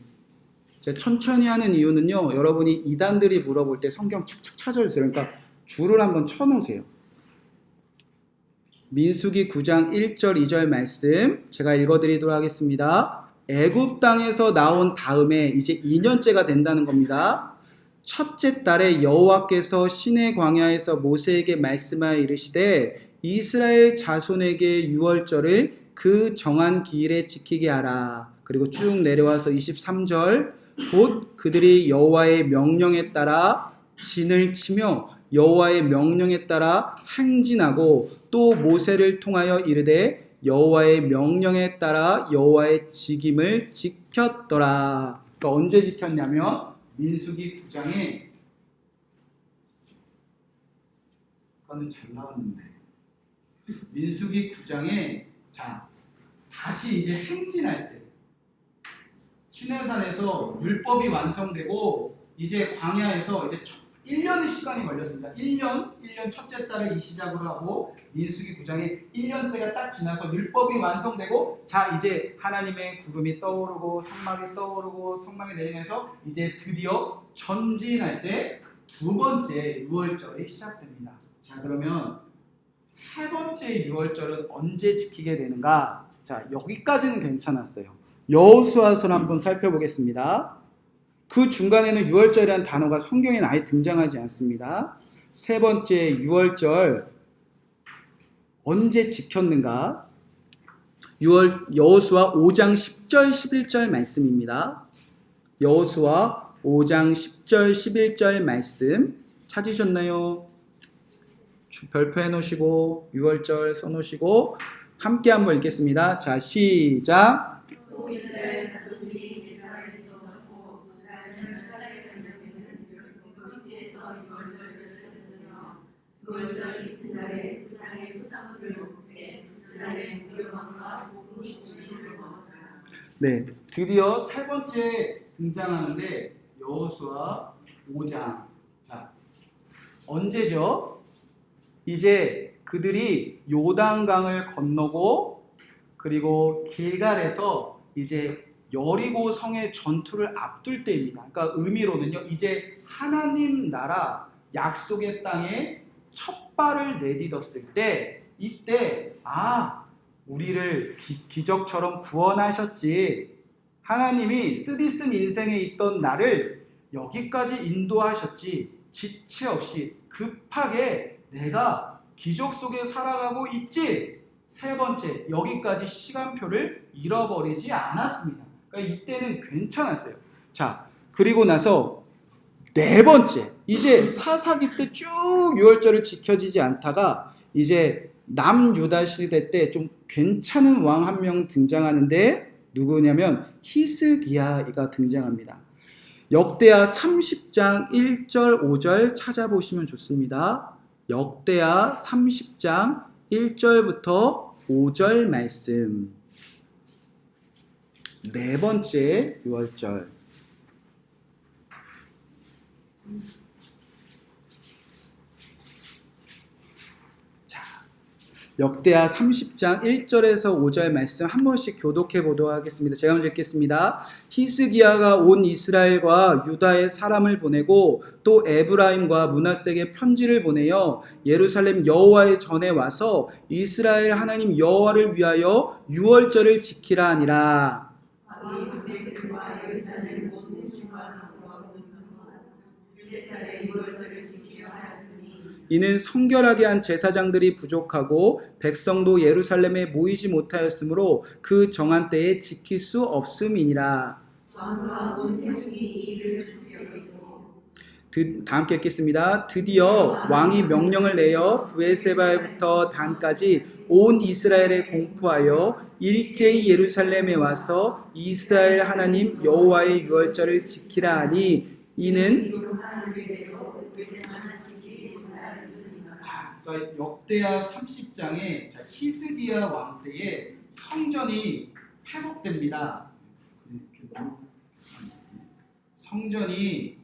Speaker 1: 제가 천천히 하는 이유는요, 여러분이 이단들이 물어볼 때 성경 착착 찾아주세요. 그러니까 줄을 한번 쳐놓으세요. 민수기 9장 1절 2절 말씀 제가 읽어드리도록 하겠습니다. 애굽 땅에서 나온 다음에 이제 2년째가 된다는 겁니다. 첫째 달에 여호와께서 시내 광야에서 모세에게 말씀하여 이르시되 이스라엘 자손에게 유월절을 그 정한 기일에 지키게 하라. 그리고 쭉 내려와서 23절 곧 그들이 여호와의 명령에 따라 진을 치며 여호와의 명령에 따라 행진하고 또 모세를 통하여 이르되 여호와의 명령에 따라 여호와의 직임을 지켰더라. 그러니까 언제 지켰냐면 민수기 9장에 그거는 잘 나왔는데 민수기 9장에 자 다시 이제 행진할 때 시내산에서 율법이 완성되고 이제 광야에서 이제 1년의 시간이 걸렸습니다. 1년 첫째 달을 이 시작으로 하고 민수기 9장에 1년 때가 딱 지나서 율법이 완성되고 자 이제 하나님의 구름이 떠오르고 성막이 떠오르고 성막이 내리면서 이제 드디어 전진할 때 두 번째 6월절이 시작됩니다. 자 그러면 세 번째 6월절은 언제 지키게 되는가? 자 여기까지는 괜찮았어요. 여호수아서를 한번 살펴보겠습니다. 그 중간에는 6월절이라는 단어가 성경에 아예 등장하지 않습니다. 세 번째 6월절 언제 지켰는가? 여호수아 5장 10절 11절 말씀입니다. 여호수아 5장 10절 11절 말씀 찾으셨나요? 별표해 놓으시고 6월절 써놓으시고 함께 한번 읽겠습니다. 자 시작. 네, 드디어 세 번째 등장하는데 여호수아 5장. 자, 언제죠? 이제 그들이 요단강을 건너고 그리고 길갈에서 이제 여리고 성의 전투를 앞둘 때입니다. 그러니까 의미로는요, 이제 하나님 나라 약속의 땅에 첫 발을 내딛었을 때 이때 우리를 기적처럼 구원하셨지. 하나님이 쓰디쓴 인생에 있던 나를 여기까지 인도하셨지. 지체 없이 급하게 내가 기적 속에 살아가고 있지. 세 번째, 여기까지 시간표를 잃어버리지 않았습니다. 그러니까 이때는 괜찮았어요. 자, 그리고 나서 네 번째, 이제 사사기 때 쭉 6월절을 지켜지지 않다가 이제 남유다 시대 때 좀 괜찮은 왕 한 명 등장하는데 누구냐면 히스기야가 등장합니다. 역대하 30장 1절 5절 찾아보시면 좋습니다. 역대하 30장 1절부터 5절 말씀. 네 번째 6월절. 역대하 30장 1절에서 5절 말씀 한 번씩 교독해 보도록 하겠습니다. 제가 먼저 읽겠습니다. 히스기야가 온 이스라엘과 유다의 사람을 보내고 또 에브라임과 므낫세에게 편지를 보내어 예루살렘 여호와의 전에 와서 이스라엘 하나님 여호와를 위하여 유월절을 지키라 하니라. 이는 성결하게 한 제사장들이 부족하고 백성도 예루살렘에 모이지 못하였으므로 그 정한 때에 지킬 수 없음이니라. 다 함께 읽겠습니다. 드디어 왕이 명령을 내어 브에세바부터 단까지 온 이스라엘에 공포하여 일제히 예루살렘에 와서 이스라엘 하나님 여호와의 유월절을 지키라 하니 이는 그러니까 역대하 30장에 히스기야 왕 때에 성전이 회복됩니다. 성전이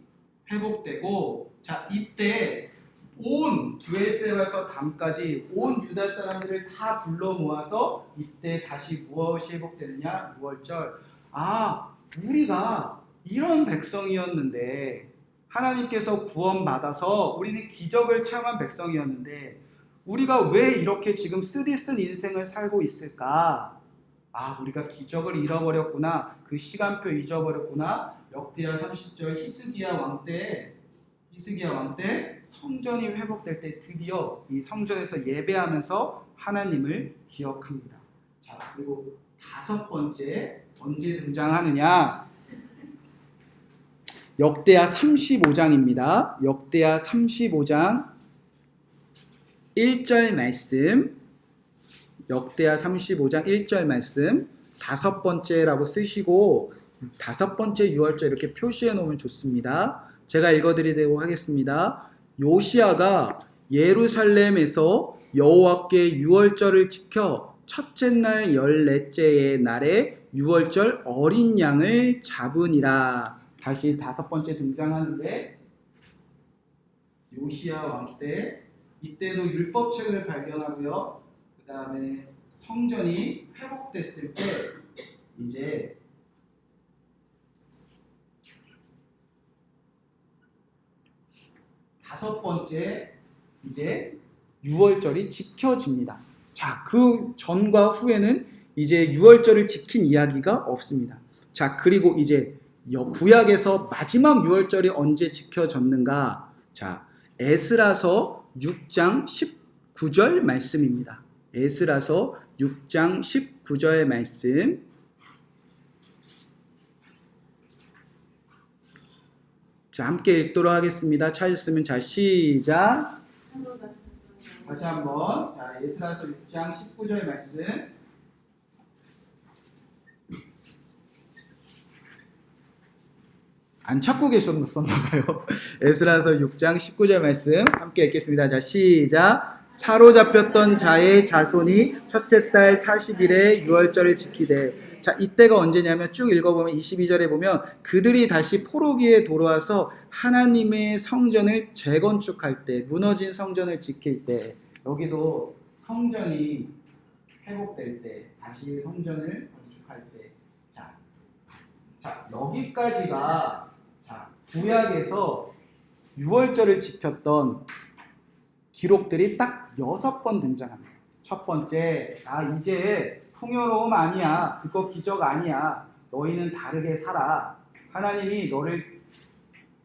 Speaker 1: 회복되고 이때 온 브에세바부터 담까지 온 유다 사람들을 다 불러 모아서 이때 다시 무엇이 회복되느냐? 유월절. 우리가 이런 백성이었는데 하나님께서 구원받아서 우리는 기적을 체험한 백성이었는데 우리가 왜 이렇게 지금 쓰디쓴 인생을 살고 있을까? 우리가 기적을 잃어버렸구나. 그 시간표 잊어버렸구나. 역대하 30절 히스기야 왕 때 성전이 회복될 때 드디어 이 성전에서 예배하면서 하나님을 기억합니다. 그리고 다섯 번째 언제 등장하느냐? 역대하 35장입니다. 역대하 35장 1절 말씀. 역대하 35장 1절 말씀. 다섯 번째라고 쓰시고 다섯 번째 유월절 이렇게 표시해 놓으면 좋습니다. 제가 읽어드리도록 하겠습니다. 요시야가 예루살렘에서 여호와께 유월절을 지켜 첫째 날 14째의 날에 유월절 어린 양을 잡으니라. 다시 다섯 번째 등장하는데 요시야 왕 때 이때도 율법책을 발견하고요. 그 다음에 성전이 회복됐을 때 이제 다섯 번째 이제 유월절이 지켜집니다. 그 전과 후에는 이제 유월절을 지킨 이야기가 없습니다. 그리고 이제 구약에서 마지막 유월절이 언제 지켜졌는가? 에스라서 6장 19절 말씀입니다. 에스라서 6장 19절 말씀. 함께 읽도록 하겠습니다. 찾으셨으면 시작. 다시 한번. 에스라서 6장 19절 말씀. 안 찾고 계셨었나봐요. 에스라서 6장 19절 말씀 함께 읽겠습니다. 시작. 사로잡혔던 자의 자손이 첫째 달 40일에 유월절을 지키되. 이때가 언제냐면 쭉 읽어보면 22절에 보면 그들이 다시 포로기에 돌아와서 하나님의 성전을 재건축할 때, 무너진 성전을 지킬 때, 여기도 성전이 회복될 때, 다시 성전을 건축할 때. 여기까지가 구약에서 유월절을 지켰던 기록들이 딱 6번 등장합니다. 첫 번째, 이제 풍요로움 아니야. 그거 기적 아니야. 너희는 다르게 살아. 하나님이 너를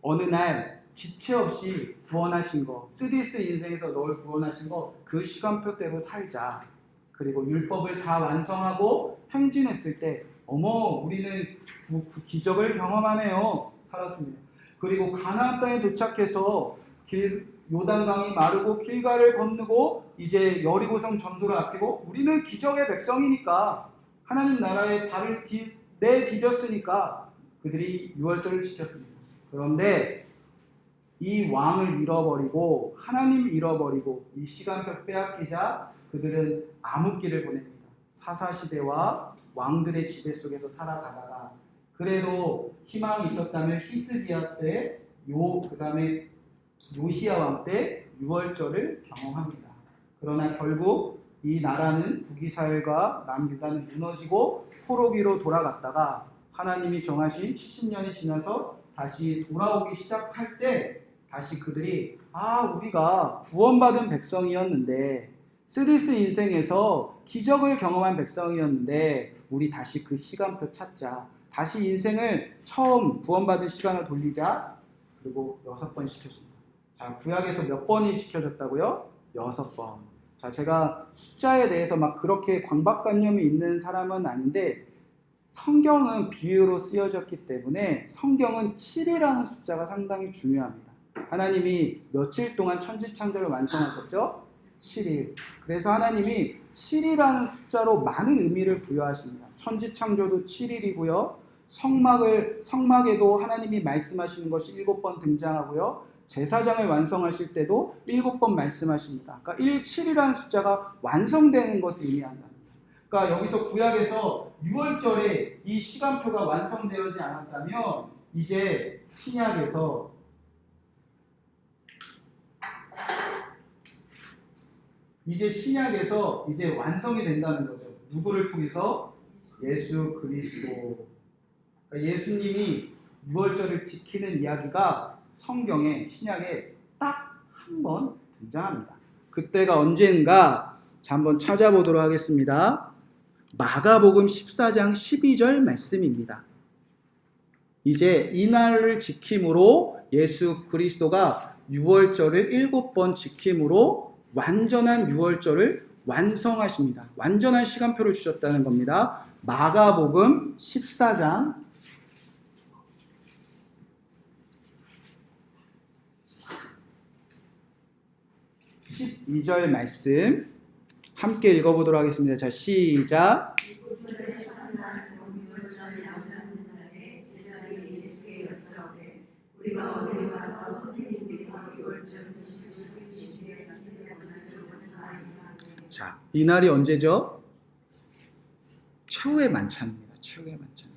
Speaker 1: 어느 날 지체 없이 구원하신 거, 쓰디스 인생에서 너를 구원하신 거, 그 시간표대로 살자. 그리고 율법을 다 완성하고 행진했을 때 우리는 그 기적을 경험하네요. 살았습니다. 그리고 가나안 땅에 도착해서 요단강이 마르고 길가를 건너고 이제 여리고성 전도를 앞두고 우리는 기적의 백성이니까 하나님 나라에 발을 내디뎠으니까 그들이 유월절을 지켰습니다. 그런데 이 왕을 잃어버리고 하나님을 잃어버리고 이 시간표 빼앗기자 그들은 암흑기를 보냅니다. 사사시대와 왕들의 지배 속에서 살아가다가 그래도 희망이 있었다면 히스기야 때, 그 다음에 요시야 왕 때 유월절을 경험합니다. 그러나 결국 이 나라는 북이스라엘과 남유다는 무너지고 포로기로 돌아갔다가 하나님이 정하신 70년이 지나서 다시 돌아오기 시작할 때 다시 그들이 우리가 구원받은 백성이었는데 쓰디스 인생에서 기적을 경험한 백성이었는데 우리 다시 그 시간표 찾자. 다시 인생을 처음 구원받은 시간을 돌리자. 그리고 6번 시켰습니다. 구약에서 몇 번이 시켜졌다고요? 6번. 제가 숫자에 대해서 막 그렇게 강박관념이 있는 사람은 아닌데 성경은 비유로 쓰여졌기 때문에 성경은 7이라는 숫자가 상당히 중요합니다. 하나님이 며칠 동안 천지창조를 완성하셨죠? 7일. 그래서 하나님이 7이라는 숫자로 많은 의미를 부여하십니다. 천지창조도 7일이고요. 성막에도 하나님이 말씀하시는 것이 7번 등장하고요. 제사장을 완성하실 때도 7번 말씀하십니다. 그러니까 7이라는 숫자가 완성되는 것을 의미한다. 그러니까 여기서 구약에서 6월절에 이 시간표가 완성되지 않았다면 이제 신약에서 이제 완성이 된다는 거죠. 누구를 통해서? 예수 그리스도. 그러니까 예수님이 6월절을 지키는 이야기가 성경에, 신약에 딱 한 번 등장합니다. 그때가 언젠가 자, 한번 찾아보도록 하겠습니다. 마가복음 14장 12절 말씀입니다. 이제 이날을 지킴으로 예수 그리스도가 6월절을 7번 지킴으로 완전한 6월절을 완성하십니다. 완전한 시간표를 주셨다는 겁니다. 마가복음 14장 12절 말씀 함께 읽어보도록 하겠습니다. 자, 시작. 자, 이날이 언제죠? 최후의 만찬입니다. 최후의 만찬.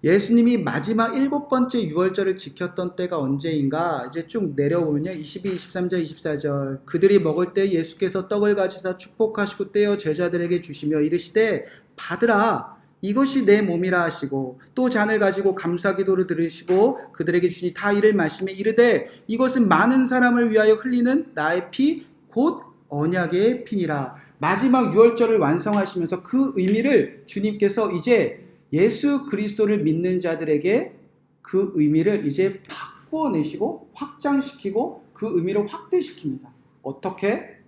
Speaker 1: 예수님이 마지막 7번째 6월절을 지켰던 때가 언제인가? 이제 쭉 내려오면요. 22, 23절, 24절. 그들이 먹을 때 예수께서 떡을 가지사 축복하시고 떼어 제자들에게 주시며 이르시되 받으라. 이것이 내 몸이라 하시고 또 잔을 가지고 감사기도를 들으시고 그들에게 주시니 다 이를 마시며 이르되 이것은 많은 사람을 위하여 흘리는 나의 피 곧 언약의 피니라. 마지막 6월절을 완성하시면서 그 의미를 주님께서 이제 예수 그리스도를 믿는 자들에게 그 의미를 이제 바꿔내시고 확장시키고 그 의미를 확대시킵니다. 어떻게?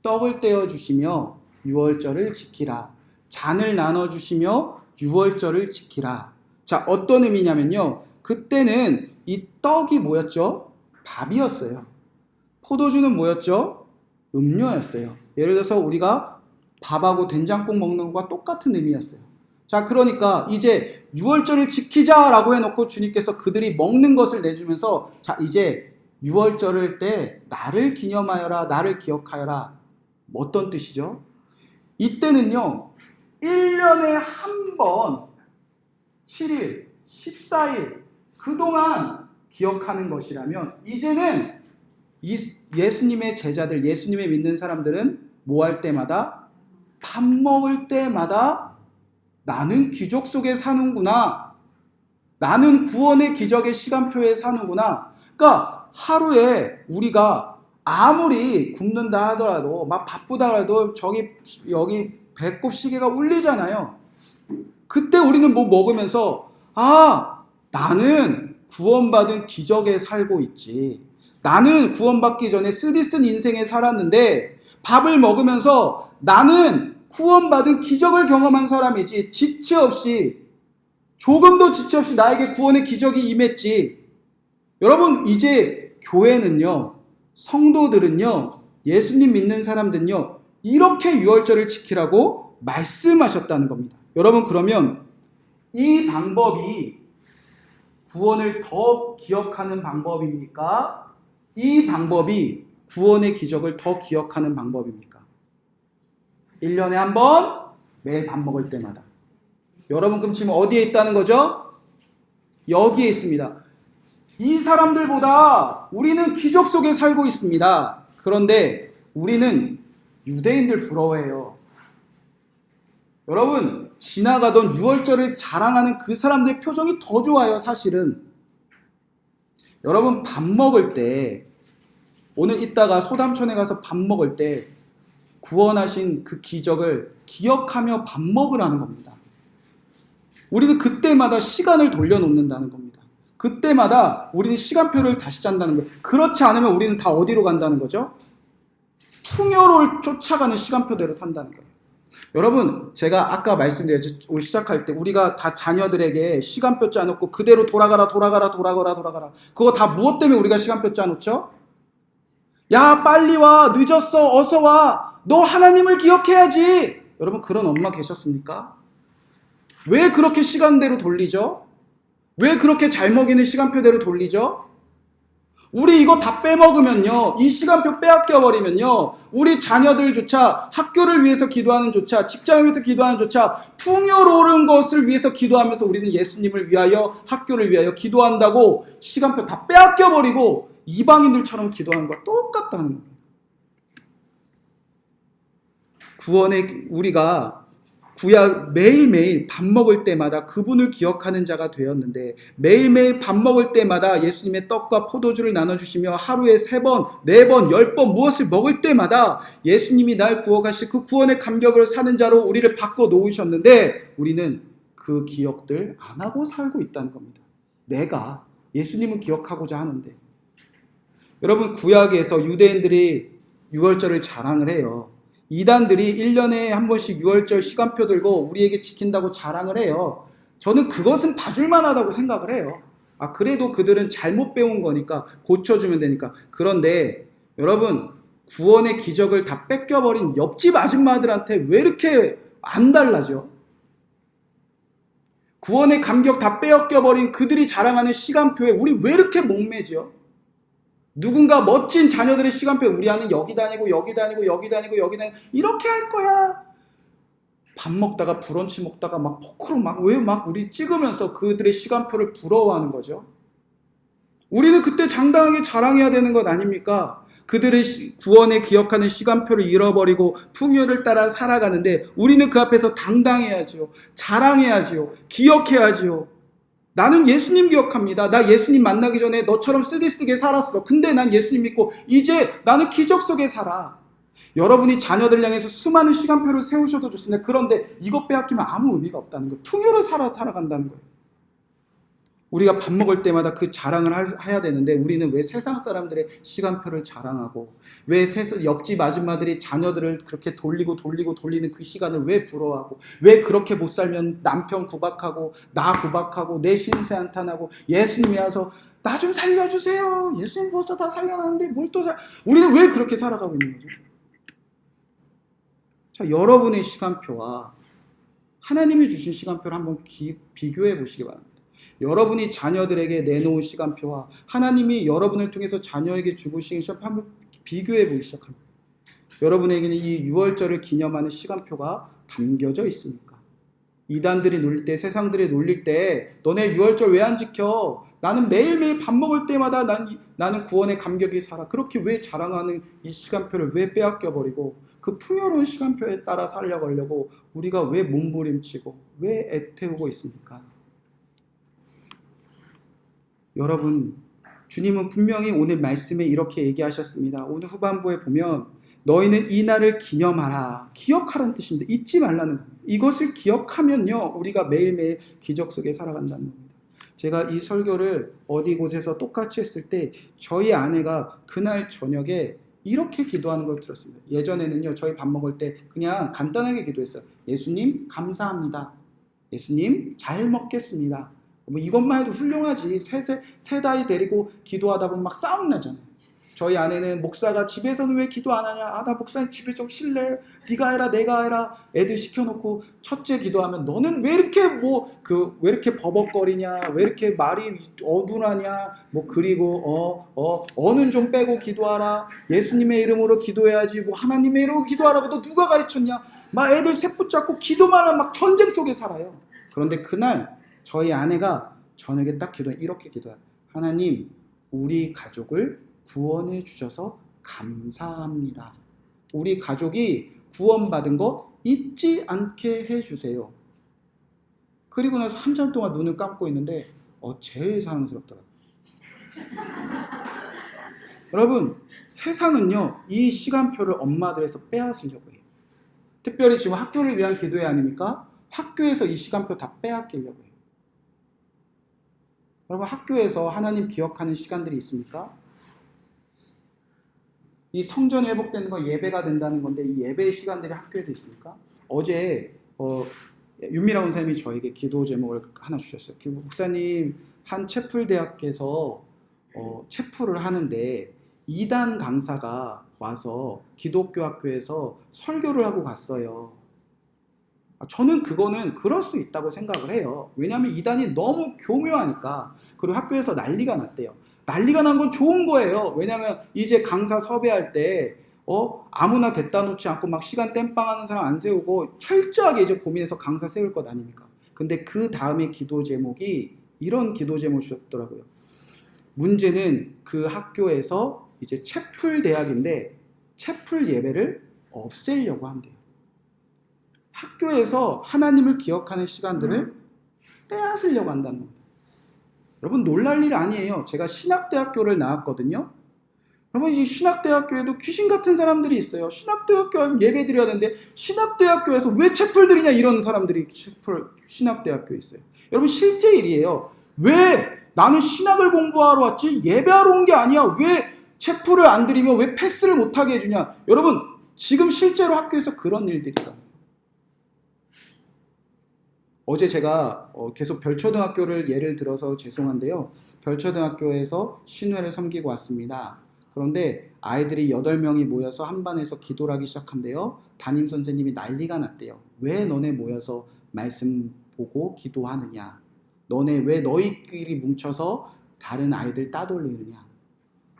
Speaker 1: 떡을 떼어주시며 6월절을 지키라. 잔을 나눠주시며 6월절을 지키라. 자, 어떤 의미냐면요. 그때는 이 떡이 뭐였죠? 밥이었어요. 포도주는 뭐였죠? 음료였어요. 예를 들어서 우리가 밥하고 된장국 먹는 것과 똑같은 의미였어요. 자, 그러니까 이제 6월절을 지키자라고 해놓고 주님께서 그들이 먹는 것을 내주면서 자, 이제 6월절을 때 나를 기념하여라, 나를 기억하여라. 어떤 뜻이죠? 이때는요, 1년에 한 번 7일, 14일 그동안 기억하는 것이라면 이제는 예수님의 제자들, 예수님의 믿는 사람들은 뭐 할 때마다? 밥 먹을 때마다 나는 기적 속에 사는구나. 나는 구원의 기적의 시간표에 사는구나. 그러니까 하루에 우리가 아무리 굶는다 하더라도 막 바쁘다 하더라도 여기 배꼽 시계가 울리잖아요. 그때 우리는 뭐 먹으면서 나는 구원받은 기적에 살고 있지. 나는 구원받기 전에 쓰디쓴 인생에 살았는데 밥을 먹으면서 나는 구원받은 기적을 경험한 사람이지 지체 없이 조금도 지체 없이 나에게 구원의 기적이 임했지. 여러분 이제 교회는요 성도들은요 예수님 믿는 사람들은요 이렇게 6월절을 지키라고 말씀하셨다는 겁니다. 여러분 그러면 이 방법이 구원을 더 기억하는 방법입니까? 이 방법이 구원의 기적을 더 기억하는 방법입니까? 1년에 한 번 매일 밥 먹을 때마다. 여러분 그럼 지금 어디에 있다는 거죠? 여기에 있습니다. 이 사람들보다 우리는 기적 속에 살고 있습니다. 그런데 우리는 유대인들 부러워해요. 여러분 지나가던 6월절을 자랑하는 그 사람들의 표정이 더 좋아요. 사실은 여러분 밥 먹을 때 오늘 이따가 소담촌에 가서 밥 먹을 때 구원하신 그 기적을 기억하며 밥 먹으라는 겁니다. 우리는 그때마다 시간을 돌려놓는다는 겁니다. 그때마다 우리는 시간표를 다시 짠다는 거예요. 그렇지 않으면 우리는 다 어디로 간다는 거죠? 풍요를 쫓아가는 시간표대로 산다는 거예요. 여러분, 제가 아까 말씀드렸죠. 우리 시작할 때 우리가 다 자녀들에게 시간표 짜놓고 그대로 돌아가라. 그거 다 무엇 때문에 우리가 시간표 짜놓죠? 야, 빨리 와. 늦었어. 어서 와. 너 하나님을 기억해야지. 여러분, 그런 엄마 계셨습니까? 왜 그렇게 시간대로 돌리죠? 왜 그렇게 잘 먹이는 시간표대로 돌리죠? 우리 이거 다 빼먹으면요, 이 시간표 빼앗겨버리면요, 우리 자녀들조차 학교를 위해서 기도하는 조차, 직장을 위해서 기도하는 조차, 풍요로운 것을 위해서 기도하면서 우리는 예수님을 위하여, 학교를 위하여 기도한다고 시간표 다 빼앗겨버리고 이방인들처럼 기도하는 것과 똑같다는 겁니다. 구원의 우리가 구약 매일매일 밥 먹을 때마다 그분을 기억하는 자가 되었는데, 매일매일 밥 먹을 때마다 예수님의 떡과 포도주를 나눠주시며 하루에 3번, 4번, 10번 무엇을 먹을 때마다 예수님이 날 구원하실 그 구원의 감격을 사는 자로 우리를 바꿔 놓으셨는데, 우리는 그 기억들 안 하고 살고 있다는 겁니다. 내가 예수님을 기억하고자 하는데. 여러분, 구약에서 유대인들이 유월절을 자랑을 해요. 이단들이 1년에 한 번씩 6월절 시간표 들고 우리에게 지킨다고 자랑을 해요. 저는 그것은 봐줄만 하다고 생각을 해요. 그래도 그들은 잘못 배운 거니까 고쳐주면 되니까. 그런데 여러분, 구원의 기적을 다 뺏겨버린 옆집 아줌마들한테 왜 이렇게 안 달라져? 구원의 감격 다 빼앗겨버린 그들이 자랑하는 시간표에 우리 왜 이렇게 목매죠? 누군가 멋진 자녀들의 시간표에 우리 아는 여기 다니고 이렇게 할 거야. 밥 먹다가 브런치 먹다가 막 포크로 왜 우리 찍으면서 그들의 시간표를 부러워하는 거죠. 우리는 그때 장당하게 자랑해야 되는 것 아닙니까? 그들의 구원에 기억하는 시간표를 잃어버리고 풍요를 따라 살아가는데 우리는 그 앞에서 당당해야지요. 자랑해야지요. 기억해야지요. 나는 예수님 기억합니다. 나 예수님 만나기 전에 너처럼 쓰디쓰게 살았어. 근데 난 예수님 믿고 이제 나는 기적 속에 살아. 여러분이 자녀들 향해서 수많은 시간표를 세우셔도 좋습니다. 그런데 이것 빼앗기면 아무 의미가 없다는 거예요. 풍요를 살아간다는 거예요. 우리가 밥 먹을 때마다 그 자랑을 해야 되는데 우리는 왜 세상 사람들의 시간표를 자랑하고, 왜 옆집 아줌마들이 자녀들을 그렇게 돌리는 그 시간을 왜 부러워하고, 왜 그렇게 못 살면 남편 구박하고 나 구박하고 내 신세 한탄하고 예수님이 와서 나 좀 살려주세요. 예수님 벌써 다 살려놨는데 뭘 또 우리는 왜 그렇게 살아가고 있는 거죠? 자, 여러분의 시간표와 하나님이 주신 시간표를 한번 비교해 보시기 바랍니다. 여러분이 자녀들에게 내놓은 시간표와 하나님이 여러분을 통해서 자녀에게 주고 계신 시간표 한번 비교해 보기 시작합니다. 여러분에게는 이 6월절을 기념하는 시간표가 담겨져 있습니까? 이단들이 놀릴 때, 세상들이 놀릴 때 너네 6월절 왜 안 지켜? 나는 매일매일 밥 먹을 때마다 나는 구원의 감격이 살아. 그렇게 왜 자랑하는 이 시간표를 왜 빼앗겨버리고 그 풍요로운 시간표에 따라 살려가려고 우리가 왜 몸부림치고 왜 애태우고 있습니까? 여러분, 주님은 분명히 오늘 말씀에 이렇게 얘기하셨습니다. 오늘 후반부에 보면 너희는 이 날을 기념하라. 기억하라는 뜻인데 잊지 말라는 겁니다. 이것을 기억하면요, 우리가 매일매일 기적 속에 살아간다는 겁니다. 제가 이 설교를 어디 곳에서 똑같이 했을 때 저희 아내가 그날 저녁에 이렇게 기도하는 걸 들었습니다. 예전에는요, 저희 밥 먹을 때 그냥 간단하게 기도했어요. 예수님 감사합니다. 예수님 잘 먹겠습니다. 뭐 이것만 해도 훌륭하지. 세 다이 데리고 기도하다 보면 막 싸움 나잖아요. 저희 아내는 목사가 집에서는 왜 기도 안 하냐? 나 목사님 집에 좀 쉴래? 네가 해라, 내가 해라. 애들 시켜놓고 첫째 기도하면 너는 왜 이렇게 왜 이렇게 버벅거리냐? 왜 이렇게 말이 어둔하냐? 그리고 어는 좀 빼고 기도하라. 예수님의 이름으로 기도해야지. 하나님의 이름으로 기도하라고 너 누가 가르쳤냐? 막 애들 셋 붙잡고 기도만 하면 막 전쟁 속에 살아요. 그런데 그날 저희 아내가 저녁에 딱 이렇게 기도해요. 하나님, 우리 가족을 구원해 주셔서 감사합니다. 우리 가족이 구원받은 거 잊지 않게 해주세요. 그리고 나서 한참 동안 눈을 감고 있는데 제일 사랑스럽더라고요. 여러분, 세상은요, 이 시간표를 엄마들에서 빼앗으려고 해요. 특별히 지금 학교를 위한 기도회 아닙니까? 학교에서 이 시간표 다 빼앗기려고 해요. 여러분, 학교에서 하나님 기억하는 시간들이 있습니까? 이 성전이 회복되는 건 예배가 된다는 건데 이 예배의 시간들이 학교에도 있습니까? 어제 윤미라 원사님이 저에게 기도 제목을 하나 주셨어요. 목사님, 한 채플 대학에서 채플을 하는데 이단 강사가 와서 기독교 학교에서 설교를 하고 갔어요. 저는 그거는 그럴 수 있다고 생각을 해요. 왜냐하면 이단이 너무 교묘하니까. 그리고 학교에서 난리가 났대요. 난리가 난 건 좋은 거예요. 왜냐하면 이제 강사 섭외할 때 아무나 됐다 놓지 않고 막 시간 땜빵하는 사람 안 세우고 철저하게 이제 고민해서 강사 세울 것 아닙니까? 근데 그 다음에 기도 제목이 이런 기도 제목을 주셨더라고요. 문제는 그 학교에서 이제 채플 대학인데 채플 예배를 없애려고 한대요. 학교에서 하나님을 기억하는 시간들을 빼앗으려고 한다는 겁니다. 여러분, 놀랄 일 아니에요. 제가 신학대학교를 나왔거든요. 여러분, 이 신학대학교에도 귀신 같은 사람들이 있어요. 신학대학교 예배 드려야 되는데 신학대학교에서 왜 채플 드리냐 이런 사람들이 신학대학교에 있어요. 여러분, 실제 일이에요. 왜 나는 신학을 공부하러 왔지 예배하러 온 게 아니야. 왜 채플을 안 드리며 왜 패스를 못하게 해주냐. 여러분, 지금 실제로 학교에서 그런 일들이에요. 어제 제가 계속 별초등학교를 예를 들어서 죄송한데요. 별초등학교에서 신회를 섬기고 왔습니다. 그런데 아이들이 8명이 모여서 한 반에서 기도를 하기 시작한대요. 담임선생님이 난리가 났대요. 왜 너네 모여서 말씀 보고 기도하느냐. 너네 왜 너희끼리 뭉쳐서 다른 아이들 따돌리느냐.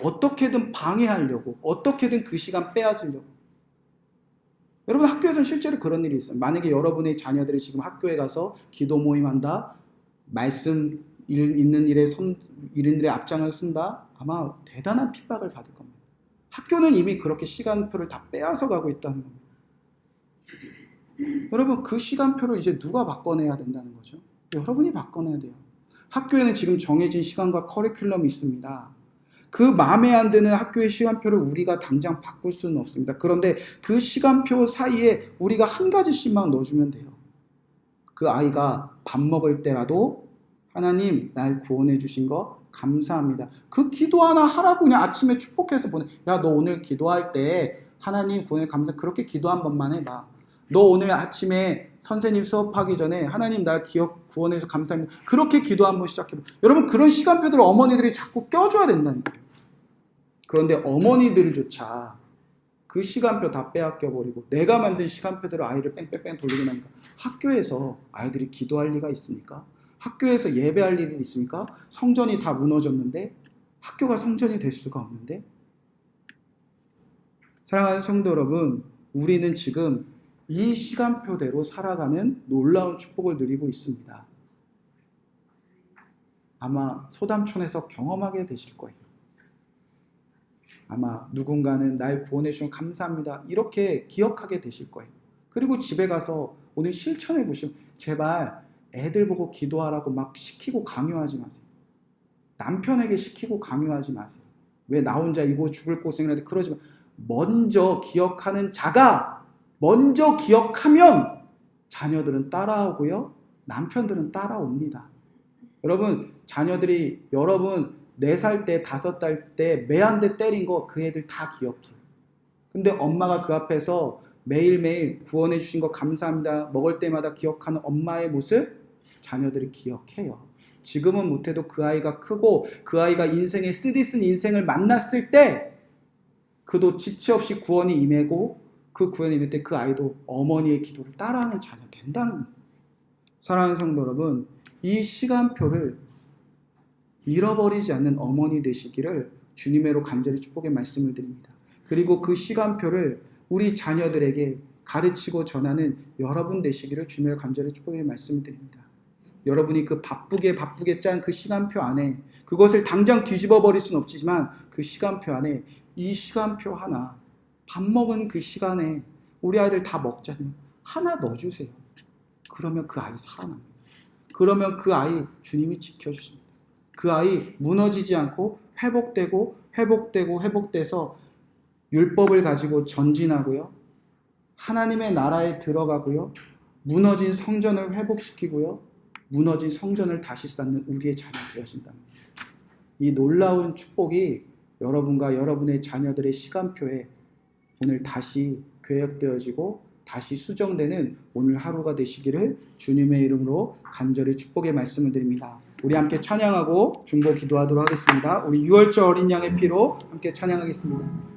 Speaker 1: 어떻게든 방해하려고, 어떻게든 그 시간 빼앗으려고. 여러분, 학교에서는 실제로 그런 일이 있어요. 만약에 여러분의 자녀들이 지금 학교에 가서 기도 모임한다, 말씀 있는 일에 앞장을 쓴다, 아마 대단한 핍박을 받을 겁니다. 학교는 이미 그렇게 시간표를 다 빼앗아 가고 있다는 겁니다. 여러분, 그 시간표를 이제 누가 바꿔내야 된다는 거죠? 여러분이 바꿔내야 돼요. 학교에는 지금 정해진 시간과 커리큘럼이 있습니다. 그 마음에 안 드는 학교의 시간표를 우리가 당장 바꿀 수는 없습니다. 그런데 그 시간표 사이에 우리가 한 가지씩만 넣어주면 돼요. 그 아이가 밥 먹을 때라도 하나님 날 구원해 주신 거 감사합니다. 그 기도 하나 하라고 그냥 아침에 축복해서 보내. 야, 너 오늘 기도할 때 하나님 구원해 감사. 그렇게 기도 한 번만 해봐. 너 오늘 아침에 선생님 수업하기 전에 하나님 날 구원해서 감사합니다. 그렇게 기도 한번 시작해봐. 여러분, 그런 시간표들을 어머니들이 자꾸 껴줘야 된다는 거예요. 그런데 어머니들조차 그 시간표 다 빼앗겨버리고 내가 만든 시간표대로 아이를 뺑뺑뺑 돌리고 나니까 학교에서 아이들이 기도할 리가 있습니까? 학교에서 예배할 일이 있습니까? 성전이 다 무너졌는데 학교가 성전이 될 수가 없는데. 사랑하는 성도 여러분, 우리는 지금 이 시간표대로 살아가는 놀라운 축복을 누리고 있습니다. 아마 소담촌에서 경험하게 되실 거예요. 아마 누군가는 날 구원해 주셔서 감사합니다. 이렇게 기억하게 되실 거예요. 그리고 집에 가서 오늘 실천해 보시면 제발 애들 보고 기도하라고 막 시키고 강요하지 마세요. 남편에게 시키고 강요하지 마세요. 왜 나 혼자 이거 죽을 고생을 해도 그러지 마. 먼저 기억하는 자가 먼저 기억하면 자녀들은 따라오고요. 남편들은 따라옵니다. 여러분, 자녀들이 여러분 4살 때, 5살 때 매 한 대 때린 거 그 애들 다 기억해요. 근데 엄마가 그 앞에서 매일매일 구원해 주신 거 감사합니다. 먹을 때마다 기억하는 엄마의 모습 자녀들이 기억해요. 지금은 못해도 그 아이가 크고 그 아이가 인생의 쓰디쓴 인생을 만났을 때 그도 지체 없이 구원이 임하고 그 구원이 임할 때 그 아이도 어머니의 기도를 따라하는 자녀 된다는 겁니다. 사랑하는 성도 여러분, 이 시간표를 잃어버리지 않는 어머니 되시기를 주님의로 간절히 축복의 말씀을 드립니다. 그리고 그 시간표를 우리 자녀들에게 가르치고 전하는 여러분 되시기를 주님의로 간절히 축복의 말씀을 드립니다. 여러분이 그 바쁘게 짠 그 시간표 안에 그것을 당장 뒤집어 버릴 수는 없지만 그 시간표 안에 이 시간표 하나, 밥 먹은 그 시간에 우리 아이들 다 먹잖아요. 하나 넣어주세요. 그러면 그 아이 살아납니다. 그러면 그 아이 주님이 지켜주십니다. 그 아이 무너지지 않고 회복돼서 율법을 가지고 전진하고요. 하나님의 나라에 들어가고요. 무너진 성전을 회복시키고요. 무너진 성전을 다시 쌓는 우리의 자녀 되어진다는 겁니다. 이 놀라운 축복이 여러분과 여러분의 자녀들의 시간표에 오늘 다시 계획되어지고 다시 수정되는 오늘 하루가 되시기를 주님의 이름으로 간절히 축복의 말씀을 드립니다. 우리 함께 찬양하고 중보 기도하도록 하겠습니다. 우리 6월절 어린 양의 피로 함께 찬양하겠습니다.